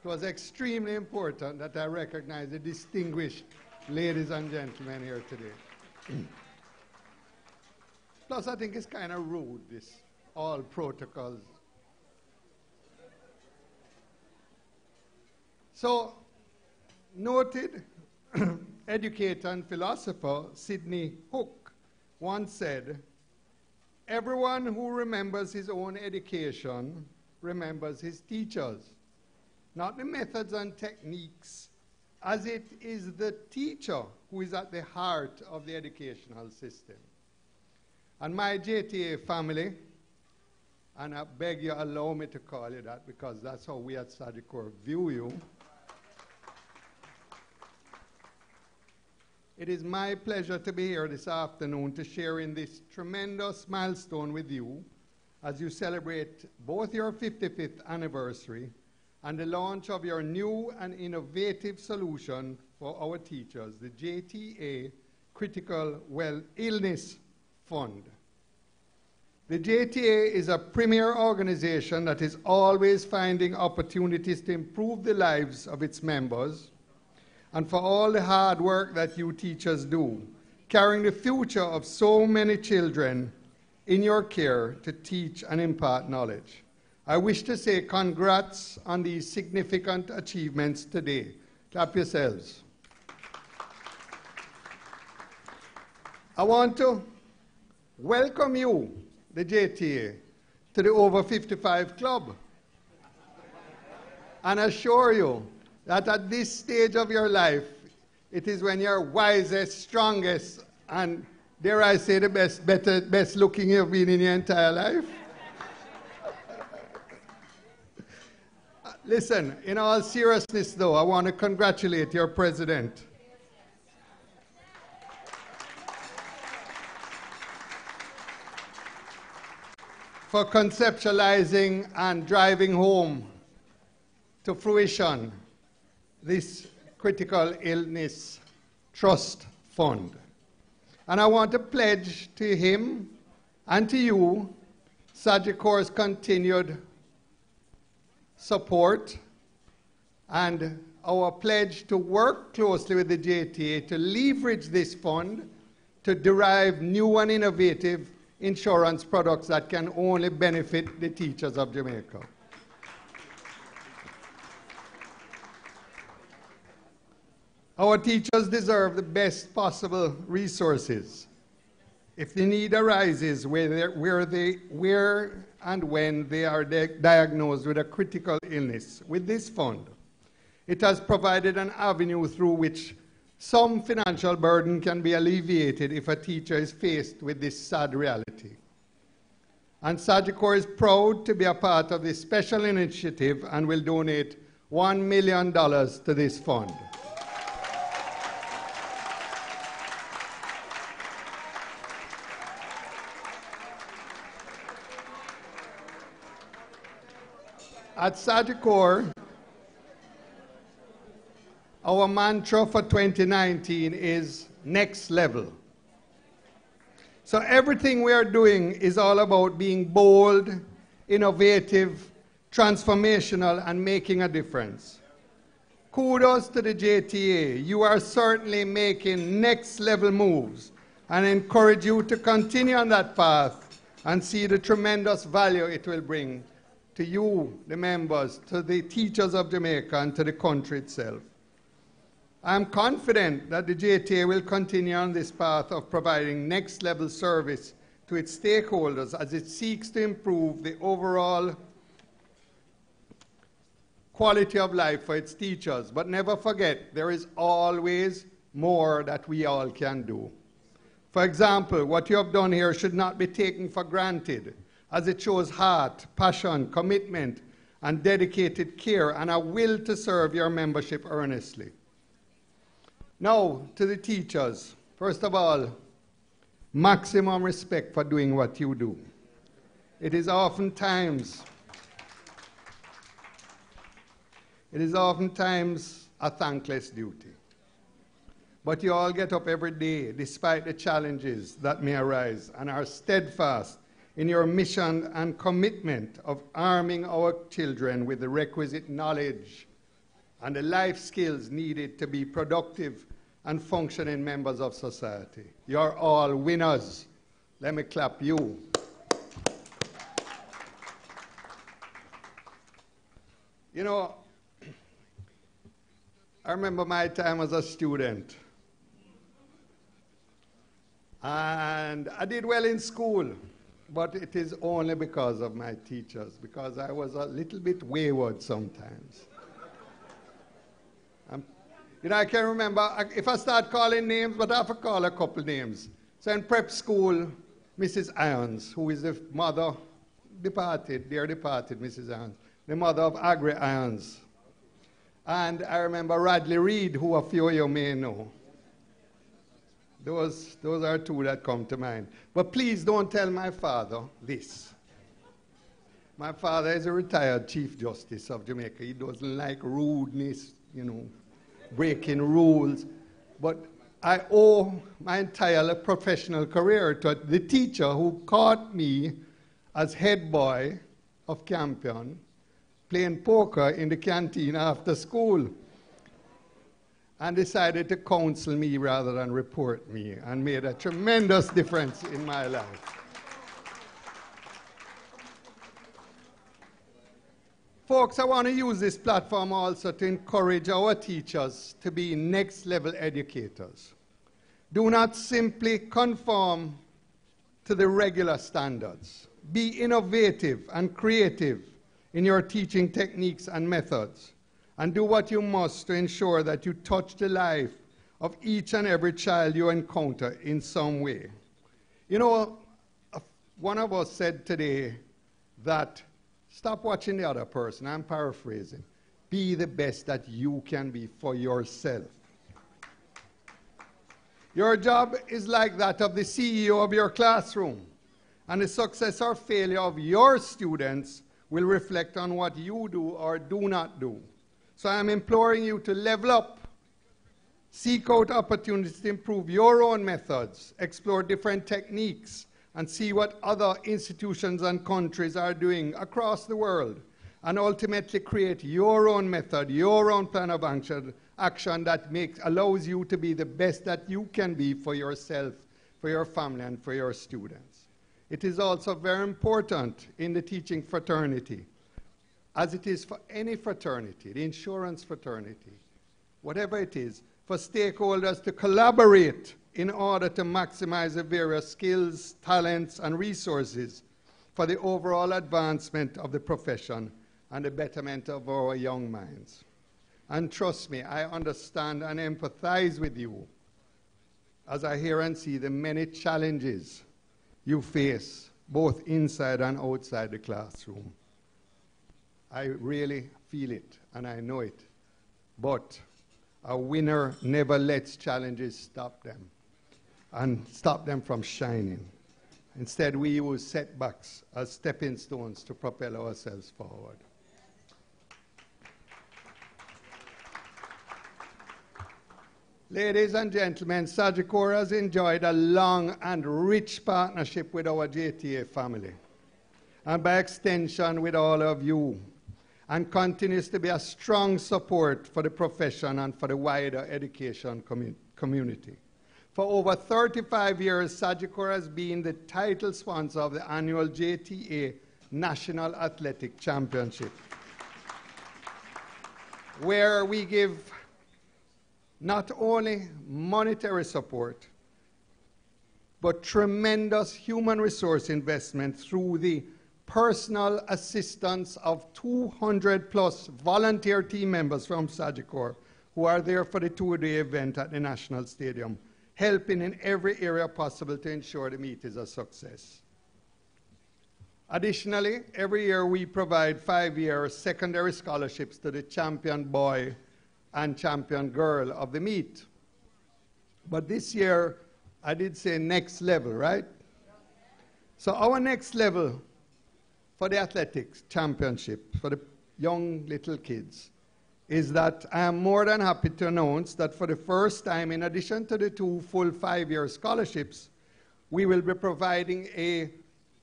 it was extremely important that I recognize the distinguished ladies and gentlemen here today. Plus, I think it's kind of rude, this all protocols. So, noted educator and philosopher Sidney Hook once said, "Everyone who remembers his own education remembers his teachers, not the methods and techniques, as it is the teacher who is at the heart of the educational system." And my JTA family, and I beg you allow me to call you that because that's how we at Sagicor view you. It is my pleasure to be here this afternoon to share in this tremendous milestone with you as you celebrate both your 55th anniversary and the launch of your new and innovative solution for our teachers, the JTA Critical Illness Fund. The JTA is a premier organization that is always finding opportunities to improve the lives of its members, and for all the hard work that you teachers do, carrying the future of so many children in your care to teach and impart knowledge. I wish to say congrats on these significant achievements today. Clap yourselves. I want to welcome you, the JTA, to the Over 55 Club, and assure you that at this stage of your life, it is when you're wisest, strongest, and dare I say the best looking you've been in your entire life. Listen, in all seriousness though, I want to congratulate your president. For conceptualizing and driving home to fruition this Critical Illness Trust Fund. And I want to pledge to him and to you Sagicor's continued support and our pledge to work closely with the JTA to leverage this fund to derive new and innovative insurance products that can only benefit the teachers of Jamaica. Our teachers deserve the best possible resources. If the need arises where and when they are diagnosed with a critical illness, with this fund, it has provided an avenue through which some financial burden can be alleviated if a teacher is faced with this sad reality. And Sagicor is proud to be a part of this special initiative and will donate $1 million to this fund. At Sagicor, our mantra for 2019 is next level. So everything we are doing is all about being bold, innovative, transformational, and making a difference. Kudos to the JTA. You are certainly making next level moves, and I encourage you to continue on that path and see the tremendous value it will bring to you, the members, to the teachers of Jamaica, and to the country itself. I am confident that the JTA will continue on this path of providing next-level service to its stakeholders as it seeks to improve the overall quality of life for its teachers. But never forget, there is always more that we all can do. For example, what you have done here should not be taken for granted, as it shows heart, passion, commitment, and dedicated care, and a will to serve your membership earnestly. Now, to the teachers. First of all, maximum respect for doing what you do. It is oftentimes a thankless duty. But you all get up every day, despite the challenges that may arise, and are steadfast in your mission and commitment of arming our children with the requisite knowledge and the life skills needed to be productive and functioning members of society. You're all winners. Let me clap you. You know, I remember my time as a student. And I did well in school, but it is only because of my teachers, because I was a little bit wayward sometimes. You know, I can remember, if I start calling names, but I have to call a couple names. So in prep school, Mrs. Irons, who is the mother, departed, Mrs. Irons, the mother of Agri Irons. And I remember Radley Reed, who a few of you may know. Those are two that come to mind. But please don't tell my father this. My father is a retired Chief Justice of Jamaica. He doesn't like rudeness, you know, breaking rules. But I owe my entire professional career to the teacher who caught me as head boy of Campion playing poker in the canteen after school, and decided to counsel me rather than report me, and made a tremendous difference in my life. Folks, I want to use this platform also to encourage our teachers to be next-level educators. Do not simply conform to the regular standards. Be innovative and creative in your teaching techniques and methods, and do what you must to ensure that you touch the life of each and every child you encounter in some way. You know, one of us said today that stop watching the other person. I'm paraphrasing. Be the best that you can be for yourself. Your job is like that of the CEO of your classroom, and the success or failure of your students will reflect on what you do or do not do. So I'm imploring you to level up, seek out opportunities to improve your own methods, explore different techniques, and see what other institutions and countries are doing across the world, and ultimately create your own method, your own plan of action that allows you to be the best that you can be for yourself, for your family, and for your students. It is also very important in the teaching fraternity, as it is for any fraternity, the insurance fraternity, whatever it is, for stakeholders to collaborate in order to maximize the various skills, talents, and resources for the overall advancement of the profession and the betterment of our young minds. And trust me, I understand and empathize with you as I hear and see the many challenges you face, both inside and outside the classroom. I really feel it, and I know it. But a winner never lets challenges stop them and stop them from shining. Instead, we use setbacks as stepping stones to propel ourselves forward. Ladies and gentlemen, Sagicor has enjoyed a long and rich partnership with our JTA family, and by extension with all of you, and continues to be a strong support for the profession and for the wider education community. For over 35 years, Sagicor has been the title sponsor of the annual JTA National Athletic Championship, where we give not only monetary support, but tremendous human resource investment through the personal assistance of 200+ volunteer team members from Sagicor, who are there for the two-day event at the National Stadium, helping in every area possible to ensure the meet is a success. Additionally, every year we provide 5-year secondary scholarships to the champion boy and champion girl of the meet. But this year, I did say next level, right? So our next level for the athletics championship, for the young little kids, is that I am more than happy to announce that for the first time, in addition to the 2 full 5-year scholarships, we will be providing a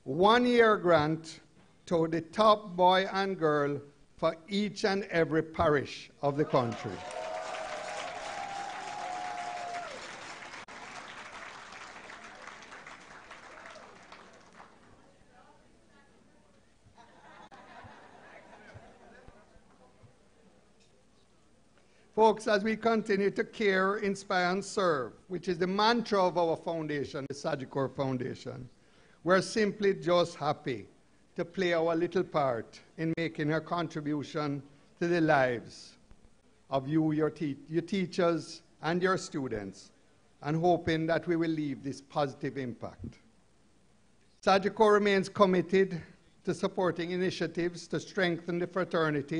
1-year grant to the top boy and girl for each and every parish of the country. Folks, as we continue to care, inspire, and serve, which is the mantra of our foundation, the Sagicor Foundation, we're simply just happy to play our little part in making a contribution to the lives of you, your teachers, and your students, and hoping that we will leave this positive impact. Sagicor remains committed to supporting initiatives to strengthen the fraternity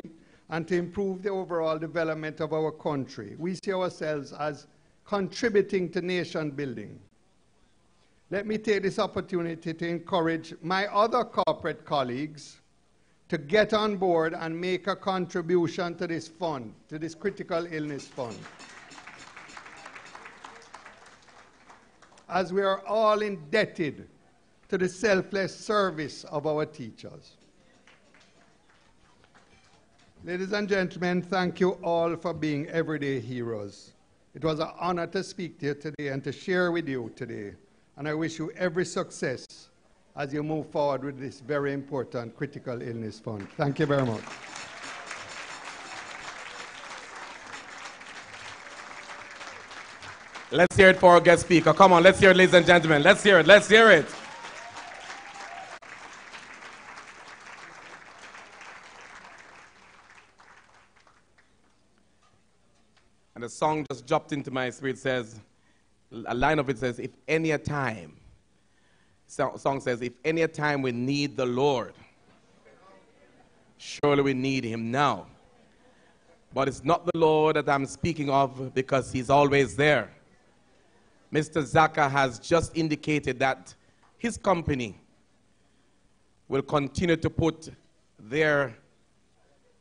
and to improve the overall development of our country. We see ourselves as contributing to nation building. Let me take this opportunity to encourage my other corporate colleagues to get on board and make a contribution to this fund, to this critical illness fund. As we are all indebted to the selfless service of our teachers. Ladies and gentlemen, thank you all for being everyday heroes. It was an honor to speak to you today and to share with you today. And I wish you every success as you move forward with this very important critical illness fund. Thank you very much. Let's hear it for our guest speaker. Come on, let's hear it, ladies and gentlemen. Let's hear it. Let's hear it. And the song just dropped into my spirit. Says, a line of it says, if any a time, song says, if any a time we need the Lord, surely we need him now. But it's not the Lord that I'm speaking of, because he's always there. Mr. Zaka has just indicated that his company will continue to put their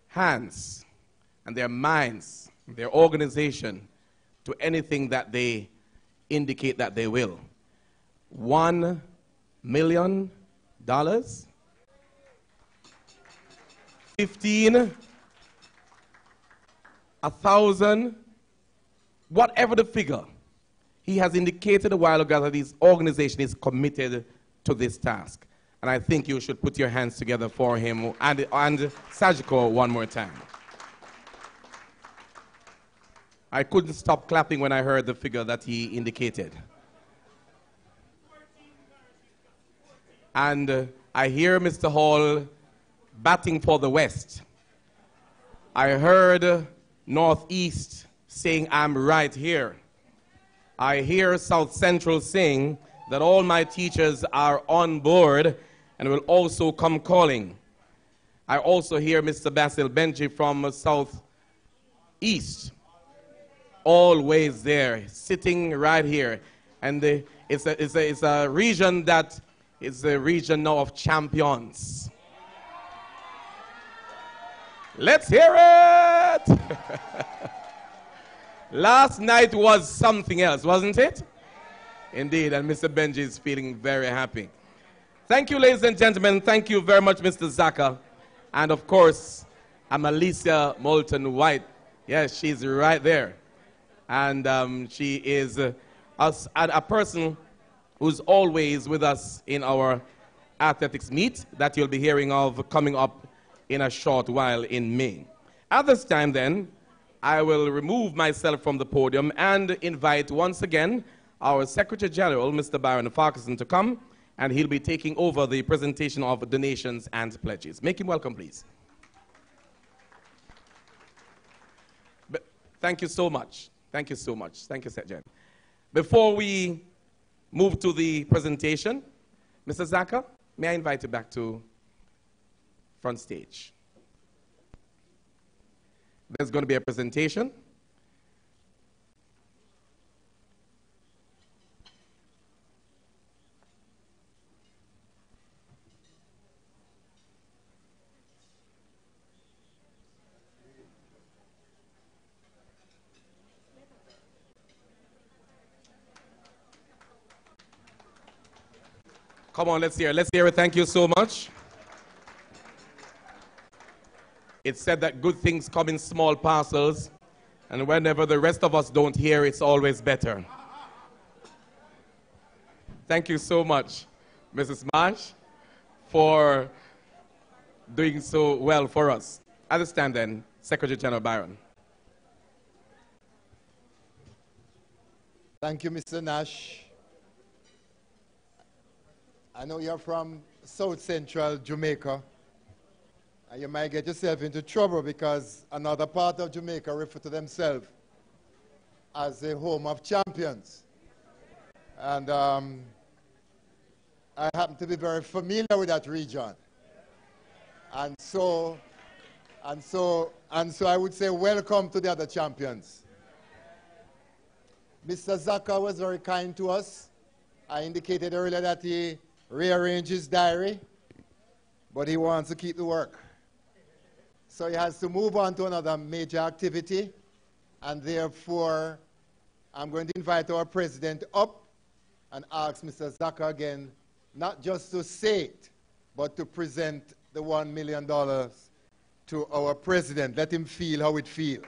hands and their minds, their organization, to anything that they indicate that they will. $1 million, 15, 1,000, whatever the figure. He has indicated a while ago that his organization is committed to this task. And I think you should put your hands together for him and Sagicor one more time. I couldn't stop clapping when I heard the figure that he indicated. And I hear Mr. Hall batting for the West. I heard Northeast saying, I'm right here. I hear South Central saying that all my teachers are on board and will also come calling. I also hear Mr. Basil Benji from South East, always there, sitting right here. And it's a region that is a region now of champions. Let's hear it! Last night was something else, wasn't it? Indeed, and Mr. Benji is feeling very happy. Thank you, ladies and gentlemen. Thank you very much, Mr. Zaka. And of course, I'm Alicia Moulton White. Yes, she's right there. And she is a person who's always with us in our athletics meet that you'll be hearing of coming up in a short while in May. At this time then, I will remove myself from the podium and invite once again our Secretary General, Mr. Byron Farquharson, to come, and he'll be taking over the presentation of donations and pledges. Make him welcome, please. Thank you so much. Thank you so much. Thank you, Jen. Before we move to the presentation, Mr. Zaka, may I invite you back to front stage? There's going to be a presentation. Come on, let's hear it. Let's hear it. Thank you so much. It's said that good things come in small parcels, and whenever the rest of us don't hear, it's always better. Thank you so much, Mrs. Marsh, for doing so well for us. At this time then, Secretary General Byron. Thank you, Mr. Nash. I know you're from South Central Jamaica, and you might get yourself into trouble because another part of Jamaica refer to themselves as the home of champions. And I happen to be very familiar with that region. And so I would say welcome to the other champions. Mr. Zaka was very kind to us. I indicated earlier that he rearranged his diary, but he wants to keep the work. So he has to move on to another major activity, and therefore I'm going to invite our president up and ask Mr. Zaka again, not just to say it, but to present the $1 million to our president. Let him feel how it feels.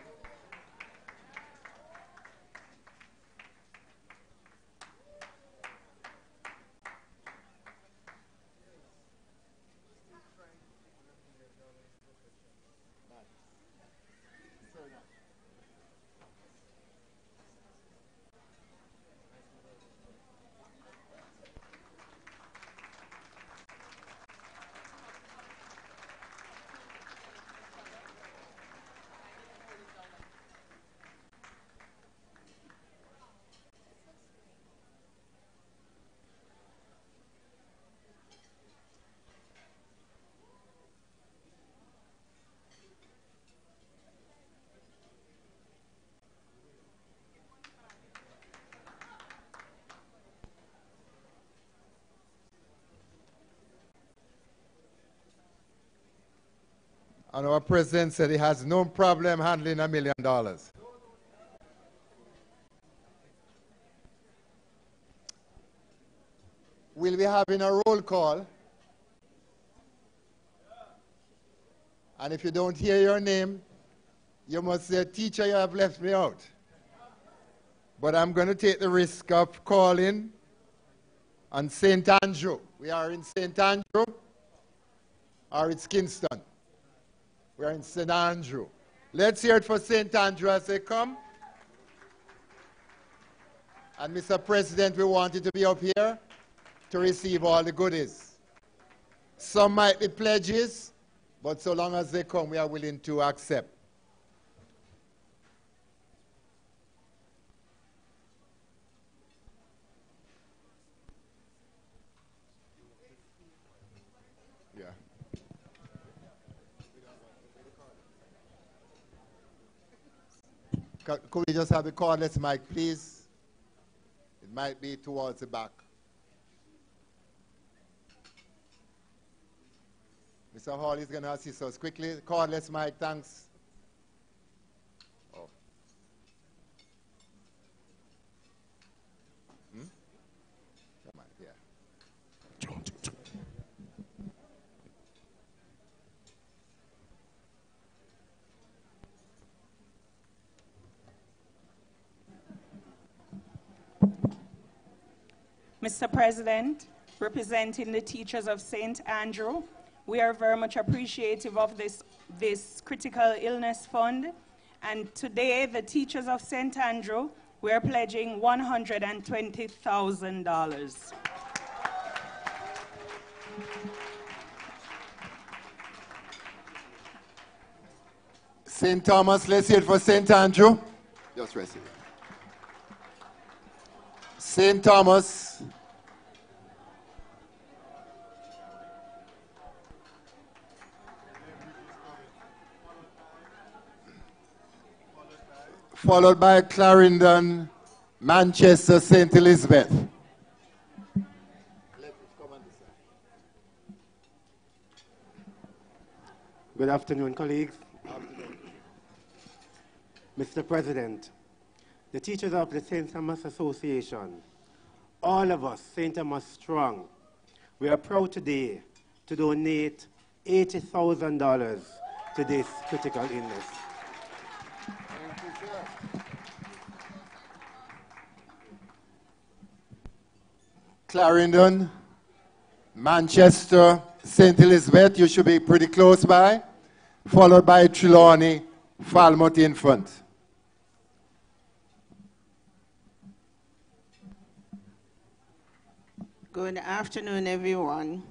And our president said he has no problem handling $1 million. We'll be having a roll call. And if you don't hear your name, you must say, teacher, you have left me out. But I'm going to take the risk of calling on St. Andrew. We are in St. Andrew, or it's Kingston. We are in St. Andrew. Let's hear it for St. Andrew as they come. And Mr. President, we want you to be up here to receive all the goodies. Some might be pledges, but so long as they come, we are willing to accept. Could we just have the cordless mic, please? It might be towards the back. Mr. Hall is going to assist us quickly. Cordless mic, thanks. Oh. Come on, yeah. Mr. President, representing the teachers of St. Andrew, we are very much appreciative of this critical illness fund. And today, the teachers of St. Andrew, we are pledging $120,000. St. Thomas, let's hear it for St. Andrew. Just rest it. St. Thomas. Followed by Clarendon, Manchester, St. Elizabeth. Good afternoon, colleagues. Mr. President, the teachers of the St. Thomas Association, all of us, St. Thomas Strong, we are proud today to donate $80,000 to this critical illness. Thank you, sir. Clarendon, Manchester, St. Elizabeth, you should be pretty close by, followed by Trelawney, Falmouth Infant. Good afternoon, everyone.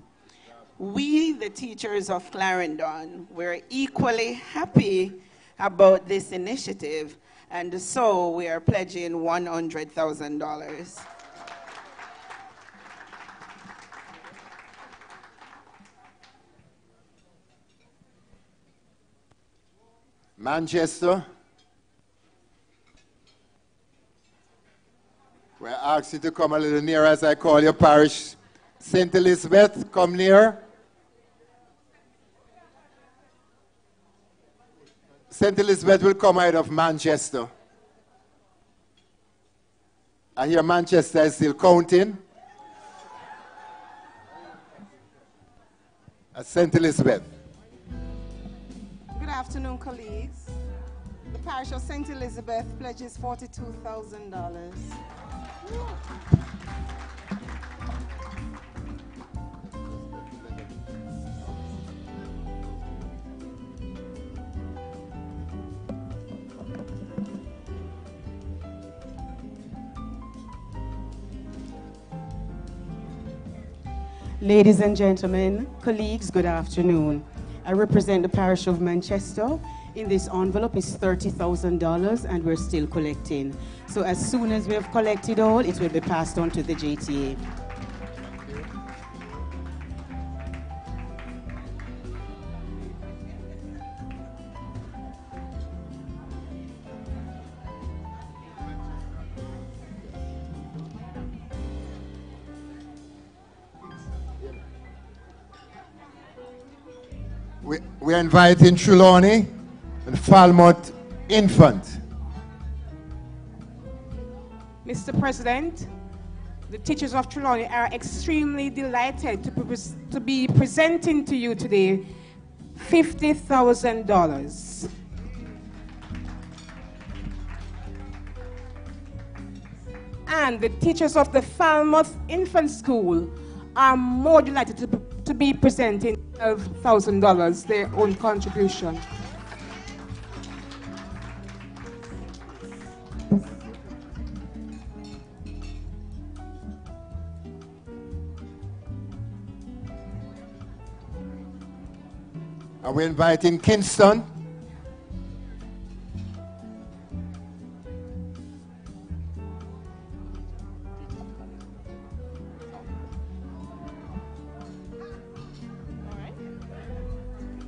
We, the teachers of Clarendon, we're equally happy about this initiative, and so we are pledging $100,000. Manchester. We ask you to come a little nearer as I call your parish. St. Elizabeth, come near. St. Elizabeth will come out of Manchester. I hear Manchester is still counting. St. Elizabeth. Good afternoon, colleagues. The parish of St. Elizabeth pledges $42,000. Ladies and gentlemen, colleagues, good afternoon. I represent the parish of Manchester. In this envelope is $30,000 and we're still collecting. So as soon as we have collected all, it will be passed on to the JTA. We're inviting Trelawney and Falmouth Infant. Mr. President, the teachers of Trelawney are extremely delighted to be presenting to you today $50,000. And the teachers of the Falmouth Infant School are more delighted to be presenting $12,000, their own contribution. Are we inviting Kingston?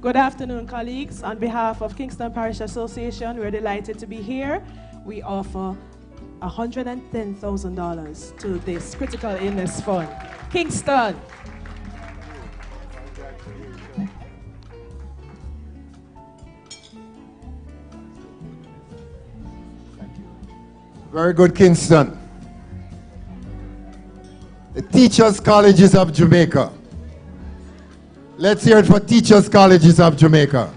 Good afternoon, colleagues. On behalf of Kingston Parish Association, we're delighted to be here. We offer $110,000 to this critical illness fund. Kingston. Very good, Kingston. The Teachers Colleges of Jamaica. Let's hear it for Teachers Colleges of Jamaica.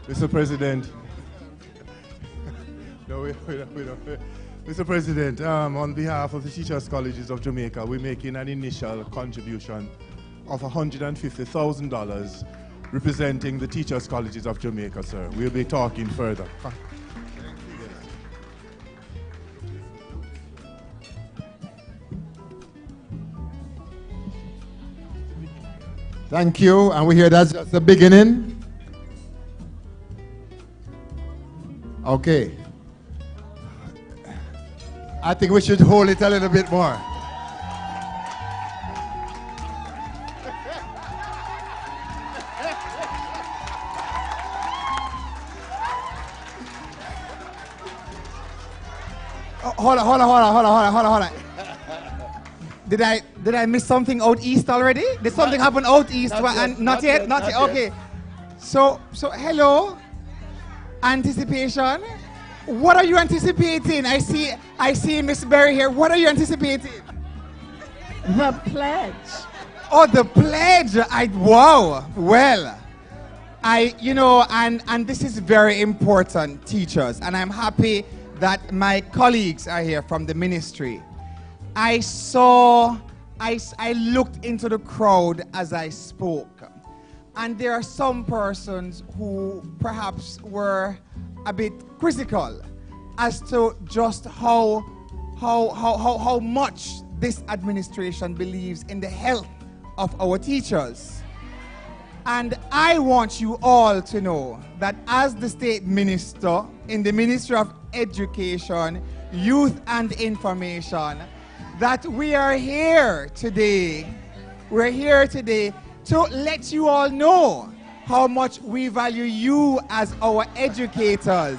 Mr. President. Mr. President, on behalf of the Teachers Colleges of Jamaica, we're making an initial contribution of $150,000 representing the Teachers Colleges of Jamaica, sir. We'll be talking further. Thank you. And we hear that's just the beginning. Okay. I think we should hold it a little bit more. Hold on. Did I miss something out east already? Did something happen out east? Not yet. Okay. So hello. Anticipation. What are you anticipating? I see Miss Berry here. What are you anticipating? The pledge. Oh, the pledge. Wow. Well, and this is very important, teachers, and I'm happy that my colleagues are here from the ministry. I looked into the crowd as I spoke, and there are some persons who perhaps were a bit critical as to just how much this administration believes in the health of our teachers. And I want you all to know that as the state minister in the Ministry of Education, Youth and Information, that we are here today. We're here today to let you all know how much we value you as our educators.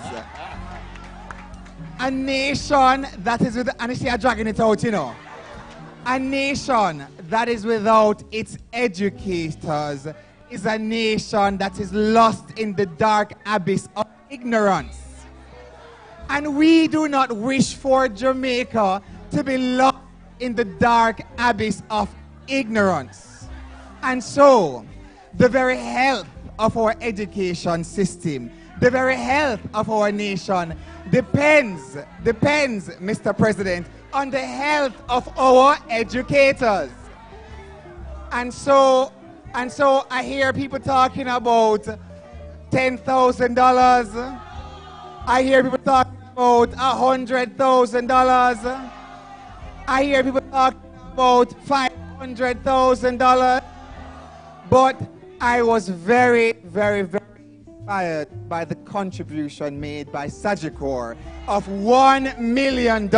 A nation that is with, and you see I'm dragging it out, A nation that is without its educators is a nation that is lost in the dark abyss of ignorance. And we do not wish for Jamaica to be lost in the dark abyss of ignorance. And so, the very health of our education system, the very health of our nation depends, Mr. President, on the health of our educators. And so I hear people talking about $10,000. I hear people talking about $100,000. I hear people talking about $500,000. But I was very, very, very inspired by the contribution made by Sagicor of $1 million.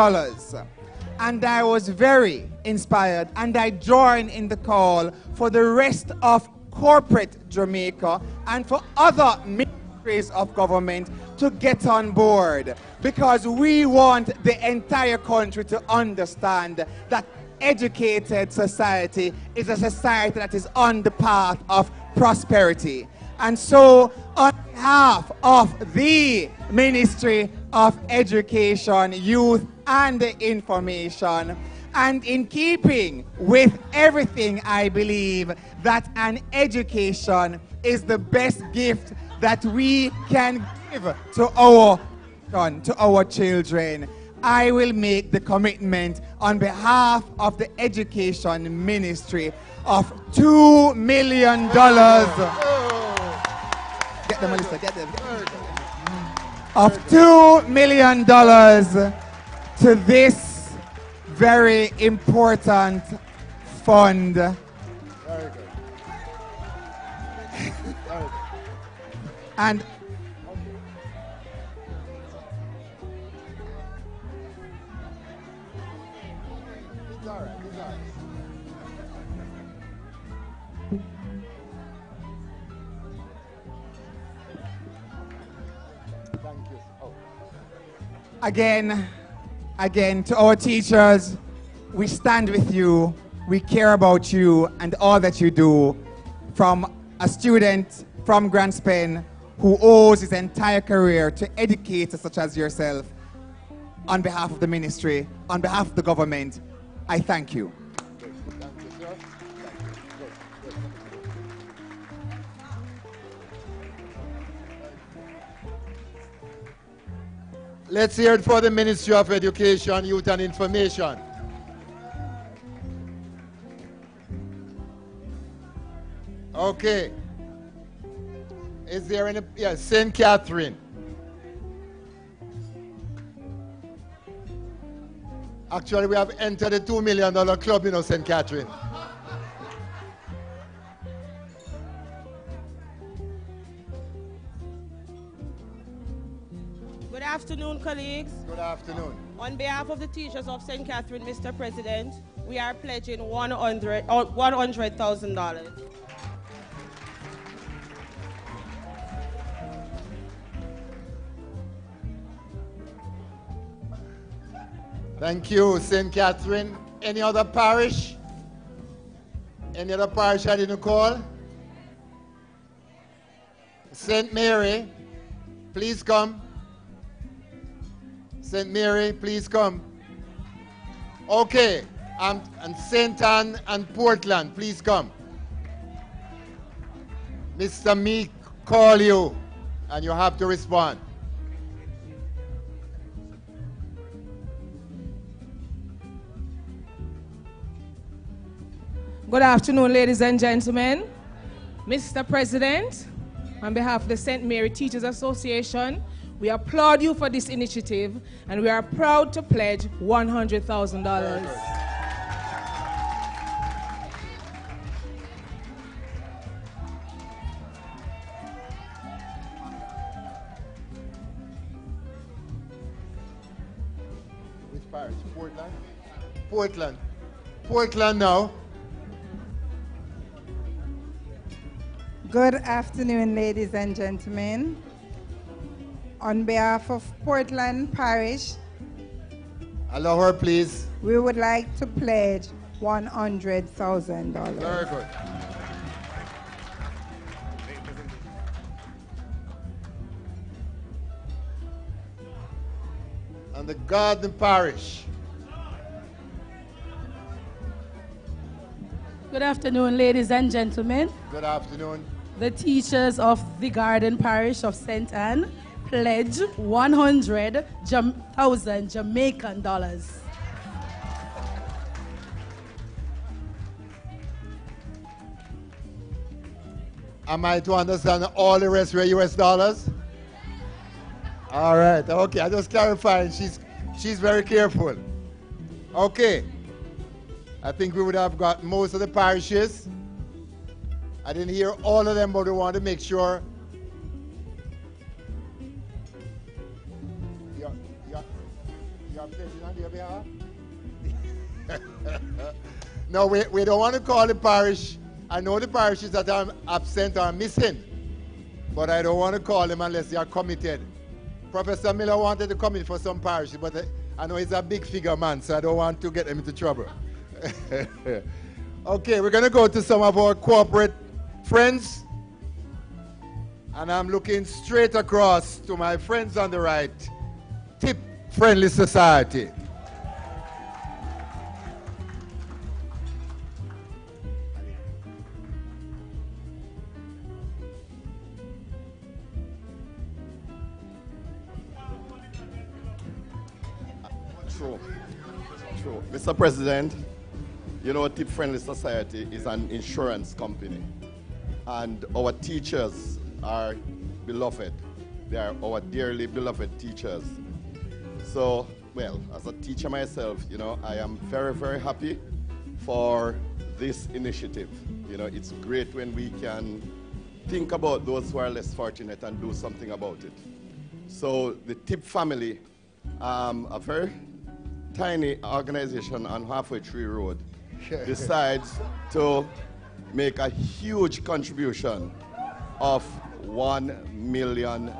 And I was very inspired, and I joined in the call for the rest of corporate Jamaica and for other ministries of government to get on board, because we want the entire country to understand that educated society is a society that is on the path of prosperity. And so, on behalf of the Ministry of Education, Youth and Information, and in keeping with everything I believe that an education is the best gift that we can give to our children, I will make the commitment on behalf of the Education Ministry of $2 million. Get them, Melissa, get them. Of $2 million to this very important fund. Very good. And Again, to our teachers, we stand with you, we care about you and all that you do, from a student from Grand Spen who owes his entire career to educators such as yourself. On behalf of the ministry, on behalf of the government, I thank you. Let's hear it for the Ministry of Education, Youth and Information. Okay. Is there any, yes, St. Catherine. Actually, we have entered the $2 million club, St. Catherine. Good afternoon, colleagues. Good afternoon. On behalf of the teachers of St. Catherine, Mr. President, we are pledging $100,000. Thank you, St. Catherine. Any other parish? Any other parish I didn't call? St. Mary, please come. St. Mary, please come. Okay, and St. Anne and Portland, please come. Mr. Meek call you, and you have to respond. Good afternoon, ladies and gentlemen. Mr. President, on behalf of the St. Mary Teachers Association, we applaud you for this initiative, and we are proud to pledge $100,000. Which parish? Portland? Portland. Portland now. Good afternoon, ladies and gentlemen. On behalf of Portland Parish, allow her, please. We would like to pledge $100,000. Very good. And the Garden Parish. Good afternoon, ladies and gentlemen. Good afternoon. The teachers of the Garden Parish of St. Anne pledge 100,000 Jamaican dollars. Am I to understand all the rest were US dollars? All right, okay, I just clarifying. She's very careful. Okay. I think we would have got most of the parishes. I didn't hear all of them, but we want to make sure. You're pledging on your behalf? No, we don't want to call the parish. I know the parishes that are absent are missing, but I don't want to call them unless they are committed. Professor Miller wanted to commit for some parishes, but I know he's a big figure man, so I don't want to get him into trouble. Okay, we're going to go to some of our corporate friends. And I'm looking straight across to my friends on the right. Tip Friendly Society. True. Mr. President, you know, Tip Friendly Society is an insurance company, and our teachers are beloved. They are our dearly beloved teachers. So, well, as a teacher myself, you know, I am very, very happy for this initiative. You know, it's great when we can think about those who are less fortunate and do something about it. So the Tip family, a very tiny organization on Halfway Tree Road, decides to make a huge contribution of $1 million.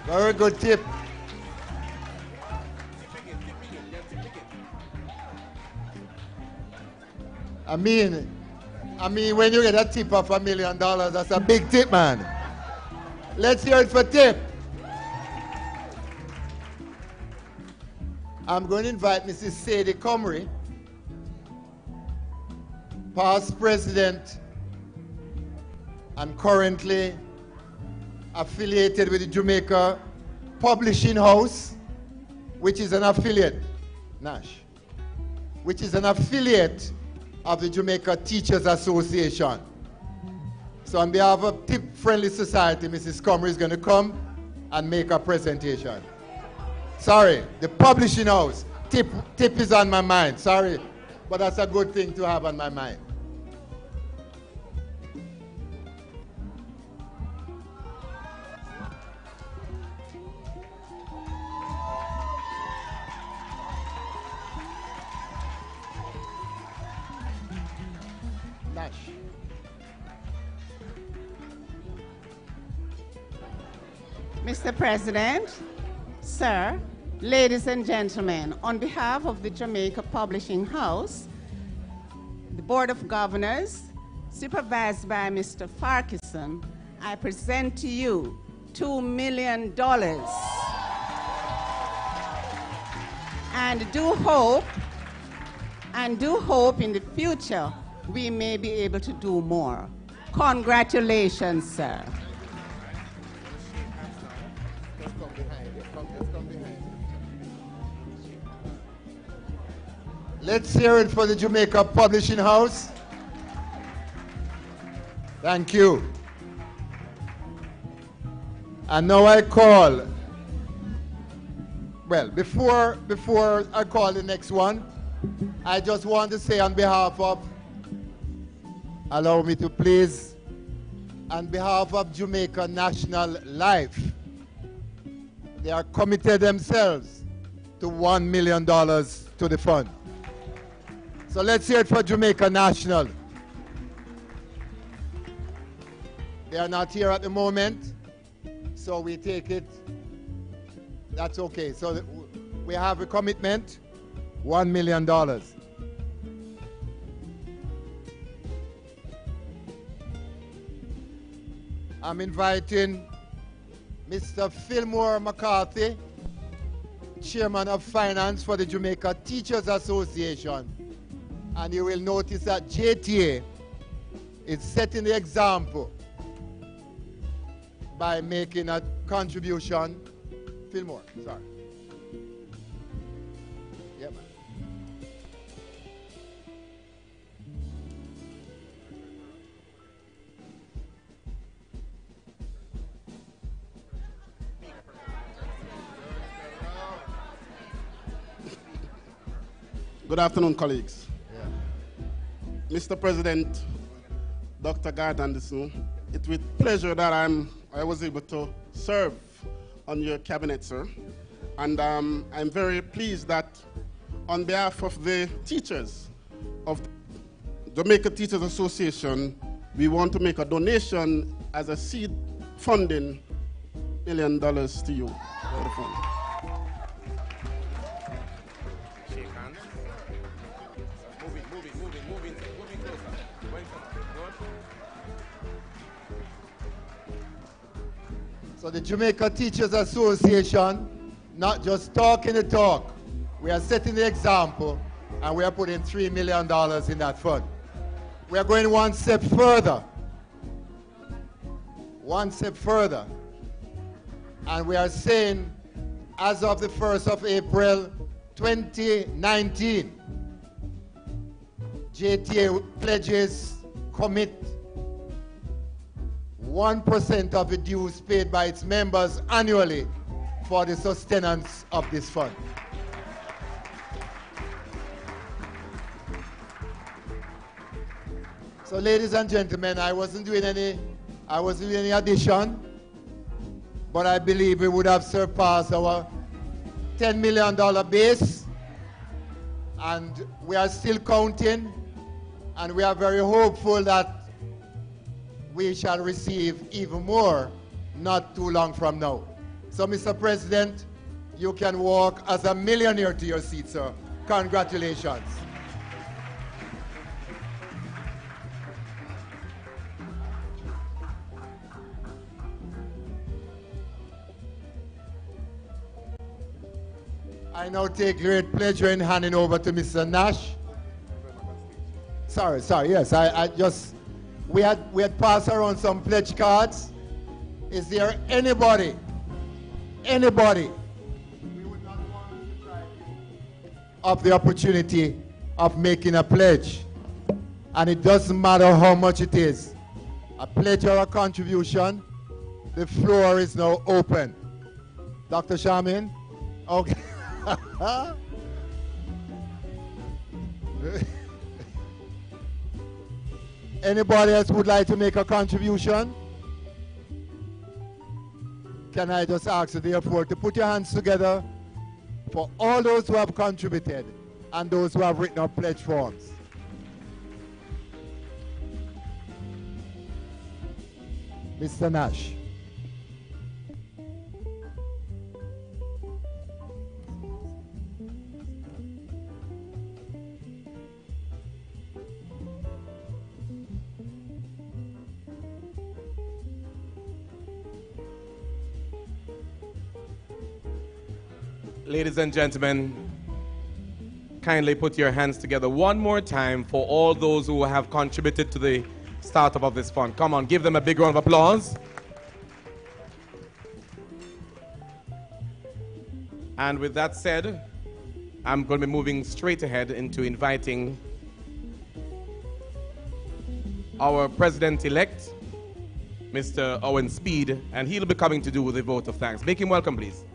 Very good tip. I mean, when you get a tip of $1 million, that's a big tip, man. Let's hear it for tip. I'm going to invite Mrs. Sadie Comrie, past president and currently affiliated with the Jamaica Publishing House, which is an affiliate, Nash, which is an affiliate of the Jamaica Teachers Association. So on behalf of Tip Friendly Society, Mrs. Comrie is going to come and make a presentation. Sorry, the Publishing House. Tip is on my mind, sorry. but that's a good thing to have on my mind. Nash. Mr. President, sir, ladies and gentlemen, on behalf of the Jamaica Publishing House, the Board of Governors, supervised by Mr. Farquharson, I present to you $2 million and do hope in the future we may be able to do more. Congratulations, sir. Let's hear it for the Jamaica Publishing House. Thank you. And now I call, well, before I call the next one, I just want to say on behalf of, allow me to please, on behalf of Jamaica National Life, they are committed themselves to $1 million to the fund. So let's hear it for Jamaica National. They are not here at the moment, so we take it. That's okay. So we have a commitment, $1 million. I'm inviting Mr. Fillmore McCarthy, Chairman of Finance for the Jamaica Teachers Association. And you will notice that JTA is setting the example by making a contribution. Fillmore, sorry. Yeah, man. Good afternoon, colleagues. Mr. President, Dr. Garth Anderson, it's with pleasure that I was able to serve on your cabinet, sir. And I'm very pleased that on behalf of the teachers of the Jamaica Teachers Association, we want to make a donation as a seed funding $1 million to you for the fund. So the Jamaica Teachers Association, not just talking the talk, we are setting the example, and we are putting $3 million in that fund. We are going one step further. One step further. And we are saying, as of the 1st of April 2019, JTA pledges commit 1% of the dues paid by its members annually for the sustenance of this fund. So ladies and gentlemen, I wasn't doing any addition, but I believe we would have surpassed our $10 million base, and we are still counting, and we are very hopeful that we shall receive even more not too long from now. So, Mr. President, you can walk as a millionaire to your seat, sir. Congratulations. I now take great pleasure in handing over to Mr. Nash. Sorry, yes, I just, we had passed around some pledge cards. Is there anybody of the opportunity of making a pledge? And it doesn't matter how much it is. A pledge or a contribution, the floor is now open. Dr. Shamin? Okay. Anybody else would like to make a contribution? Can I just ask you therefore to put your hands together for all those who have contributed and those who have written up pledge forms. Mr. Nash. Ladies and gentlemen, kindly put your hands together one more time for all those who have contributed to the startup of this fund. Come on, give them a big round of applause. And with that said, I'm going to be moving straight ahead into inviting our president-elect, Mr. Owen Speed, and he'll be coming to do the vote of thanks. Make him welcome, please.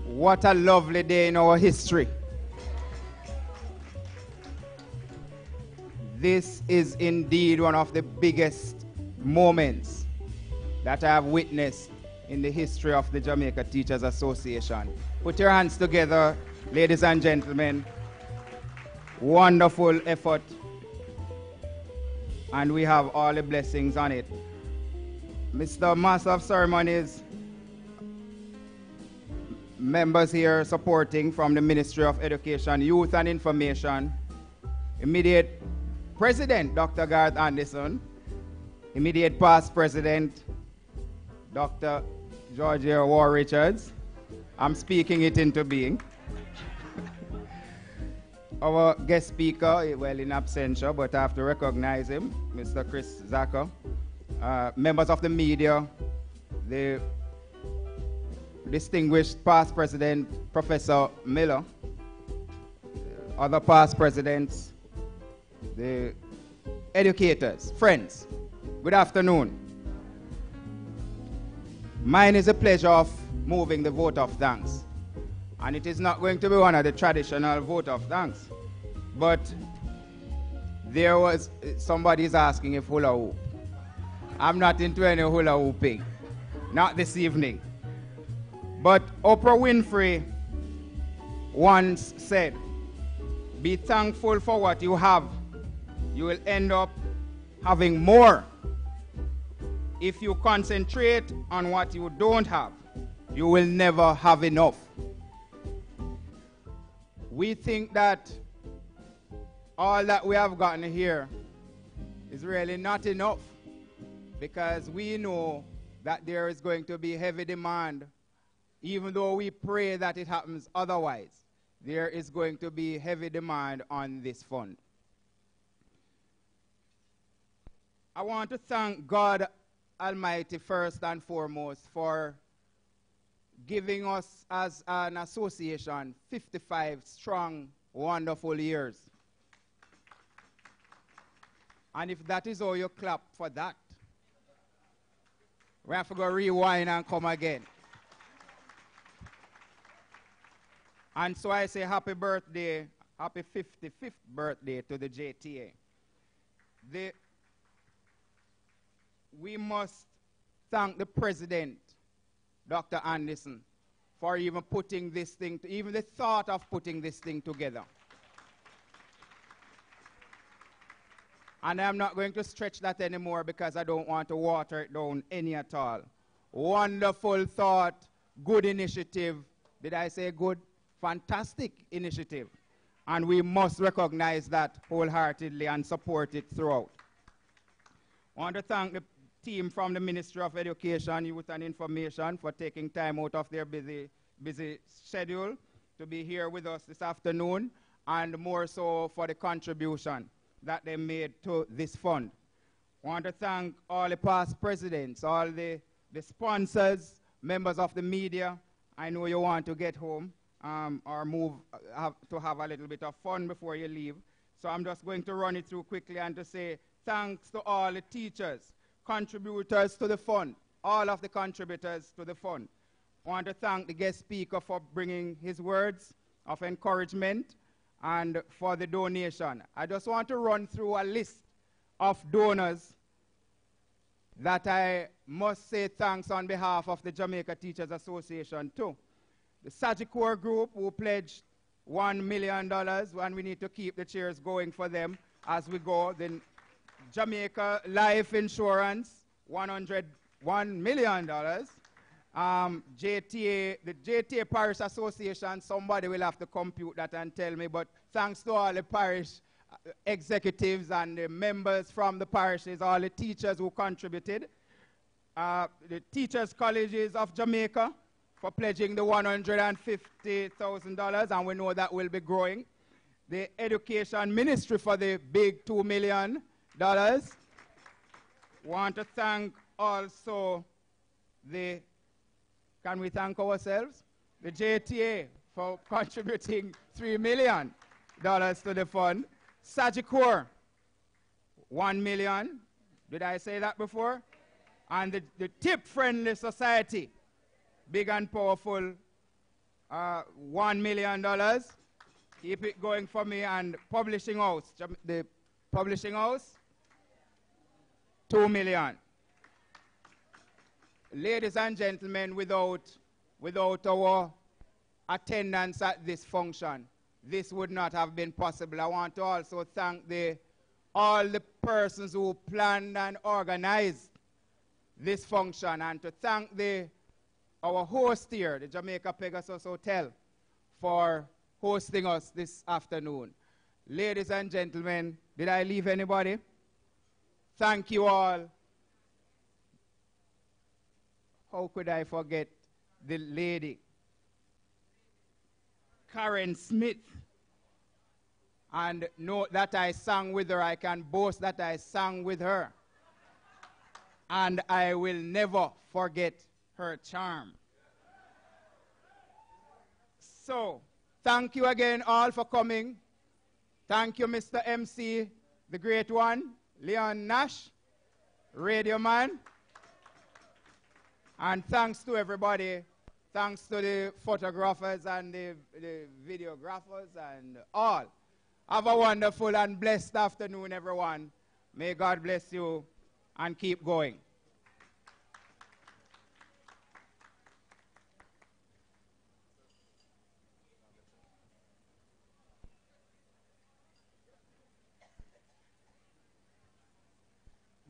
What a lovely day in our history. This is indeed one of the biggest moments that I have witnessed in the history of the Jamaica Teachers Association. Put your hands together, ladies and gentlemen. Wonderful effort. And we have all the blessings on it. Mr. Master of Ceremonies, members here supporting from the Ministry of Education, Youth and Information, immediate President, Dr. Garth Anderson, immediate past President, Dr. Georgia War Richards. I'm speaking it into being. Our guest speaker, well in absentia, but I have to recognize him, Mr. Chris Zaka. Members of the media, the distinguished past president, Professor Miller, other past presidents, the educators, friends, good afternoon. Mine is a pleasure of moving the vote of thanks. And it is not going to be one of the traditional vote of thanks. But there was, somebody's asking if hula hoop. I'm not into any hula hooping, not this evening. But Oprah Winfrey once said, be thankful for what you have. You will end up having more. If you concentrate on what you don't have, you will never have enough. We think that all that we have gotten here is really not enough, because we know that there is going to be heavy demand. Even though we pray that it happens otherwise, there is going to be heavy demand on this fund. I want to thank God Almighty first and foremost for giving us as an association 55 strong, wonderful years. And if that is all you clap for that, we have to go rewind and come again. And so I say happy birthday, happy 55th birthday to the JTA. We must thank the president, Dr. Anderson, for even putting this thing, even the thought of putting this thing together. And I'm not going to stretch that anymore because I don't want to water it down any at all. Wonderful thought, good initiative. Did I say good? Fantastic initiative. And we must recognize that wholeheartedly and support it throughout. I want to thank the team from the Ministry of Education, Youth and Information for taking time out of their busy schedule to be here with us this afternoon, and more so for the contribution that they made to this fund. I want to thank all the past presidents, all the sponsors, members of the media. I know you want to get home or move to have a little bit of fun before you leave. So I'm just going to run it through quickly and to say thanks to all the teachers, contributors to the fund, all of the contributors to the fund, I want to thank the guest speaker for bringing his words of encouragement and for the donation. I just want to run through a list of donors that I must say thanks on behalf of the Jamaica Teachers Association to. The Sagicor Group, who pledged $1 million, and we need to keep the chairs going for them as we go. Then Jamaica Life Insurance, $101 million. JTA, the JTA Parish Association, somebody will have to compute that and tell me, but thanks to all the parish executives and the members from the parishes, all the teachers who contributed, the Teachers Colleges of Jamaica for pledging the $150,000, and we know that will be growing. The Education Ministry for the big $2 million. Want to thank also the, can we thank ourselves? The JTA for contributing $3 million to the fund. Sagicor, $1 million. Did I say that before? And the Tip Friendly Society, big and powerful, $1 million. Keep it going for me. And Publishing House, the Publishing House, $2 million. Ladies and gentlemen, without our attendance at this function, this would not have been possible. I want to also thank all the persons who planned and organized this function, and to thank our host here, the Jamaica Pegasus Hotel, for hosting us this afternoon. Ladies and gentlemen, did I leave anybody? Thank you all. How could I forget the lady, Karen Smith? And know that I sang with her. I can boast that I sang with her. And I will never forget her charm. So, thank you again all for coming. Thank you, Mr. MC, the great one, Leon Nash, Radio Man. And thanks to everybody. Thanks to the photographers and the videographers and all. Have a wonderful and blessed afternoon, everyone. May God bless you and keep going.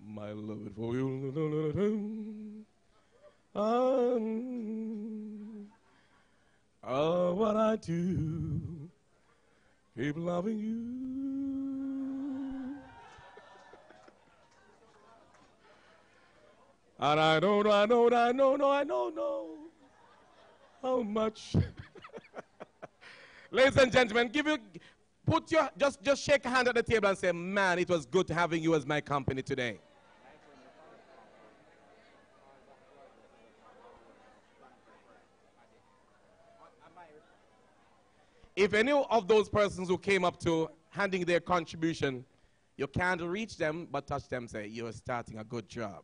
My love for you. What I do, keep loving you. And I don't know how much. Ladies and gentlemen, just shake a hand at the table and say, man, it was good having you as my company today. If any of those persons who came up to handing their contribution, you can't reach them but touch them, say, you're starting a good job.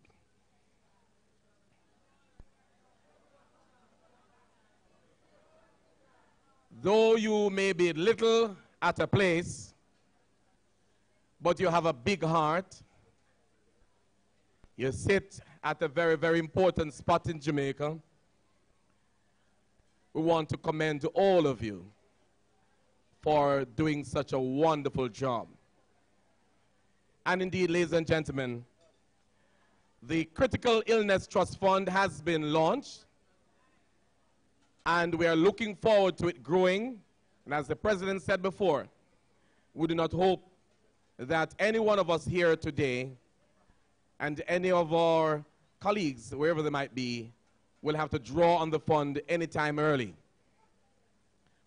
Though you may be little at a place, but you have a big heart, you sit at a very, very important spot in Jamaica, we want to commend all of you for doing such a wonderful job. And indeed, ladies and gentlemen, the Critical Illness Trust Fund has been launched, and we are looking forward to it growing. And as the President said before, we do not hope that any one of us here today and any of our colleagues, wherever they might be, will have to draw on the fund anytime early,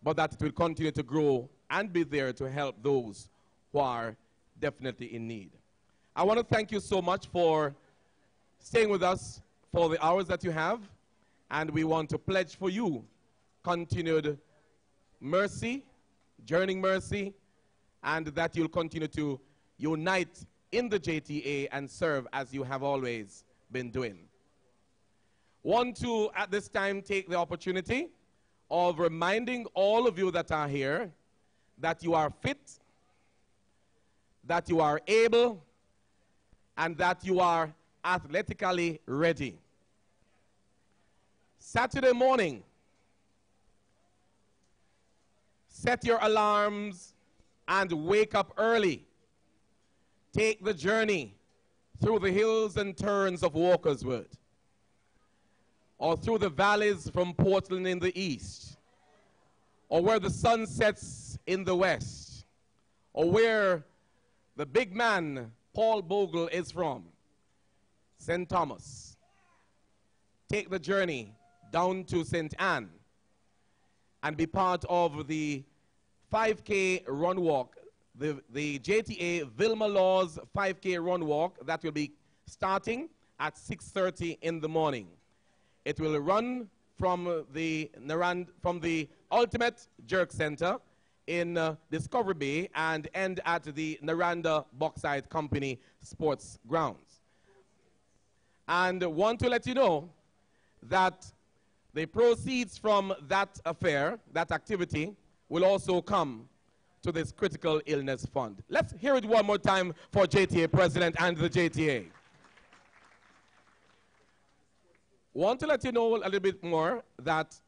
but that it will continue to grow and be there to help those who are definitely in need. I want to thank you so much for staying with us for the hours that you have, and we want to pledge for you continued mercy, journeying mercy, and that you'll continue to unite in the JTA and serve as you have always been doing. Want to, at this time, take the opportunity of reminding all of you that are here that you are fit, that you are able, and that you are athletically ready. Saturday morning, set your alarms and wake up early. Take the journey through the hills and turns of Walkerswood, or through the valleys from Portland in the east, or where the sun sets in the west, or where the big man, Paul Bogle, is from, St. Thomas. Take the journey down to St. Anne and be part of the 5K run walk, the JTA Vilma Laws 5K run walk that will be starting at 6:30 in the morning. It will run from the Ultimate Jerk Center in Discovery Bay and end at the Naranda Bauxite Company Sports Grounds. And want to let you know that the proceeds from that affair, that activity, will also come to this critical illness fund. Let's hear it one more time for JTA President and the JTA. Want to let you know a little bit more that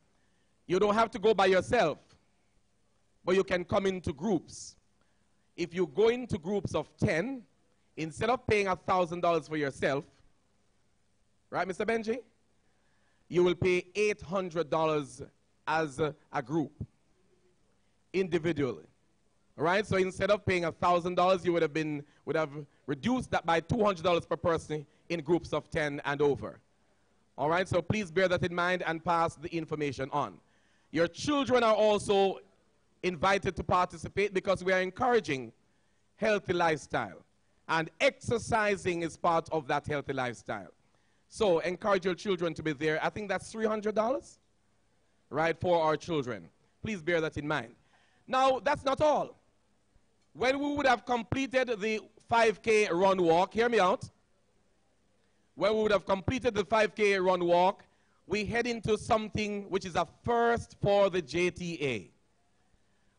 you don't have to go by yourself, but you can come into groups. If you go into groups of 10, instead of paying $1,000 for yourself, right, Mr. Benji? You will pay $800 as a group, individually. All right, so instead of paying $1,000, you would have reduced that by $200 per person in groups of 10 and over. All right, so please bear that in mind and pass the information on. Your children are also invited to participate because we are encouraging healthy lifestyle, and exercising is part of that healthy lifestyle. So encourage your children to be there. I think that's $300, right, for our children. Please bear that in mind. Now, that's not all. When we would have completed the 5K run walk, hear me out. When we would have completed the 5K run walk, we head into something which is a first for the JTA.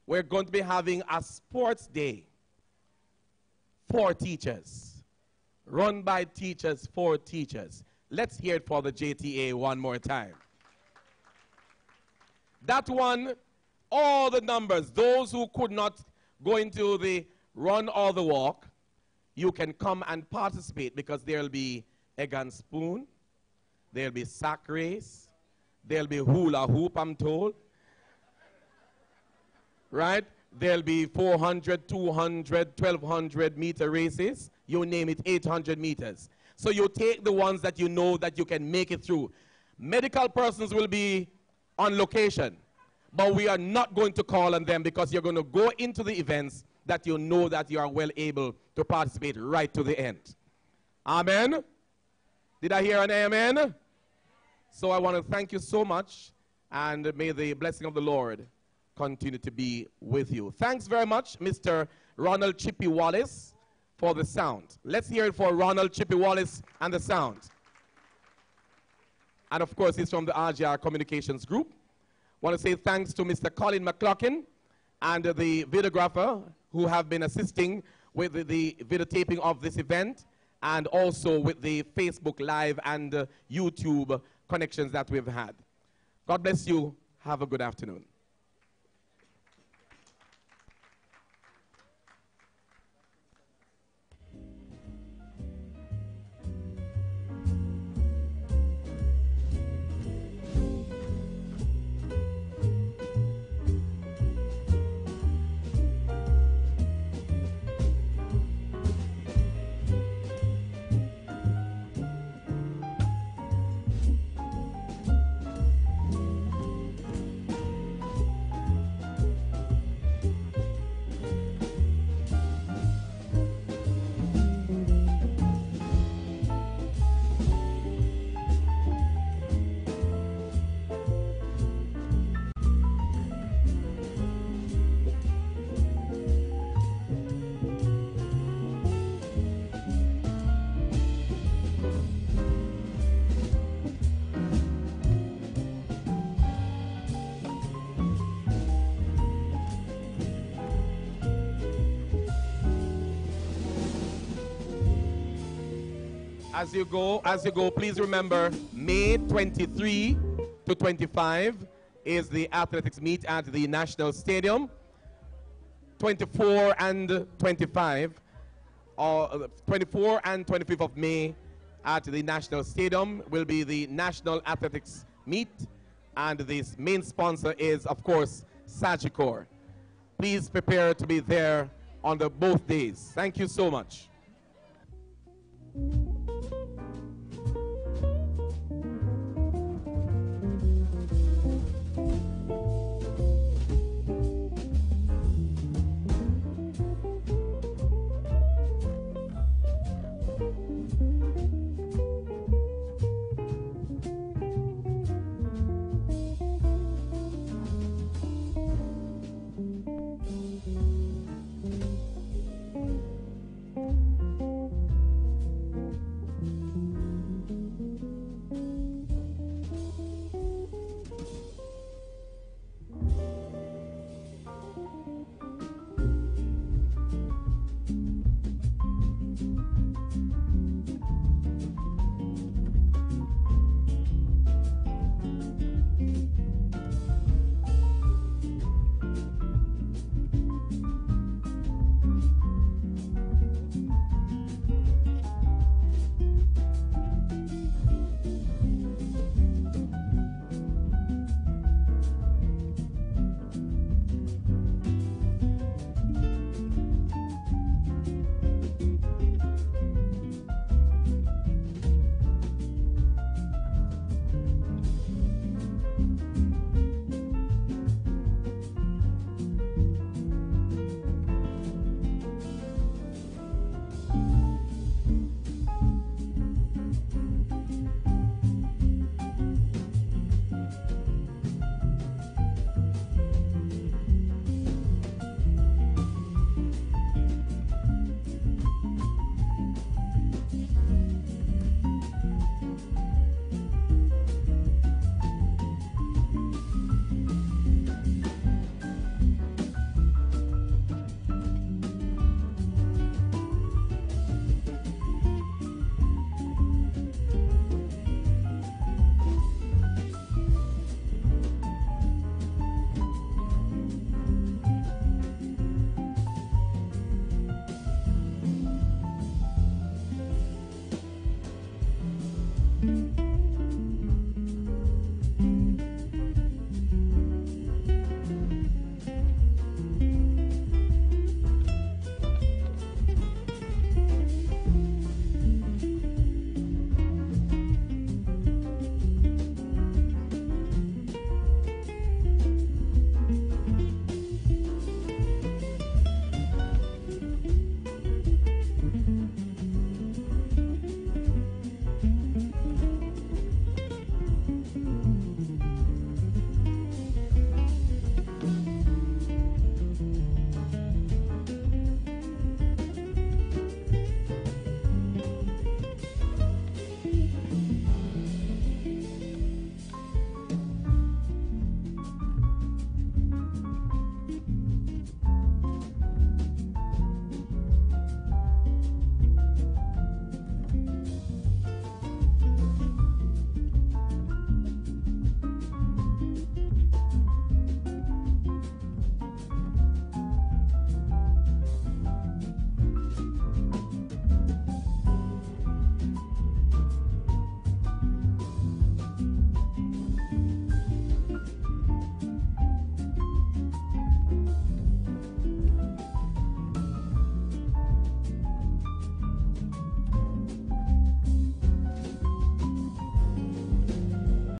We're going to be having a sports day for teachers, run by teachers for teachers. Let's hear it for the JTA one more time. That one, all the numbers, those who could not go into the run or the walk, you can come and participate because there will be egg and spoon, there will be sack race, there will be hula hoop, I'm told. Right? There'll be 400, 200, 1,200 meter races. You name it, 800 meters. So you take the ones that you know that you can make it through. Medical persons will be on location, but we are not going to call on them because you're going to go into the events that you know that you are well able to participate right to the end. Amen? Did I hear an amen? So I want to thank you so much, and may the blessing of the Lord continue to be with you. Thanks very much, Mr. Ronald Chippy Wallace, for the sound. Let's hear it for Ronald Chippy Wallace and the sound. And of course, he's from the RGR Communications Group. Want to say thanks to Mr. Colin McLaughlin and the videographer who have been assisting with the videotaping of this event, and also with the Facebook Live and YouTube connections that we've had. God bless you. Have a good afternoon. As you go, please remember May 23 to 25 is the athletics meet at the National Stadium. 24 and 25, 24 and 25th of May at the National Stadium will be the National Athletics Meet, and the main sponsor is, of course, Sagicor. Please prepare to be there on both days. Thank you so much.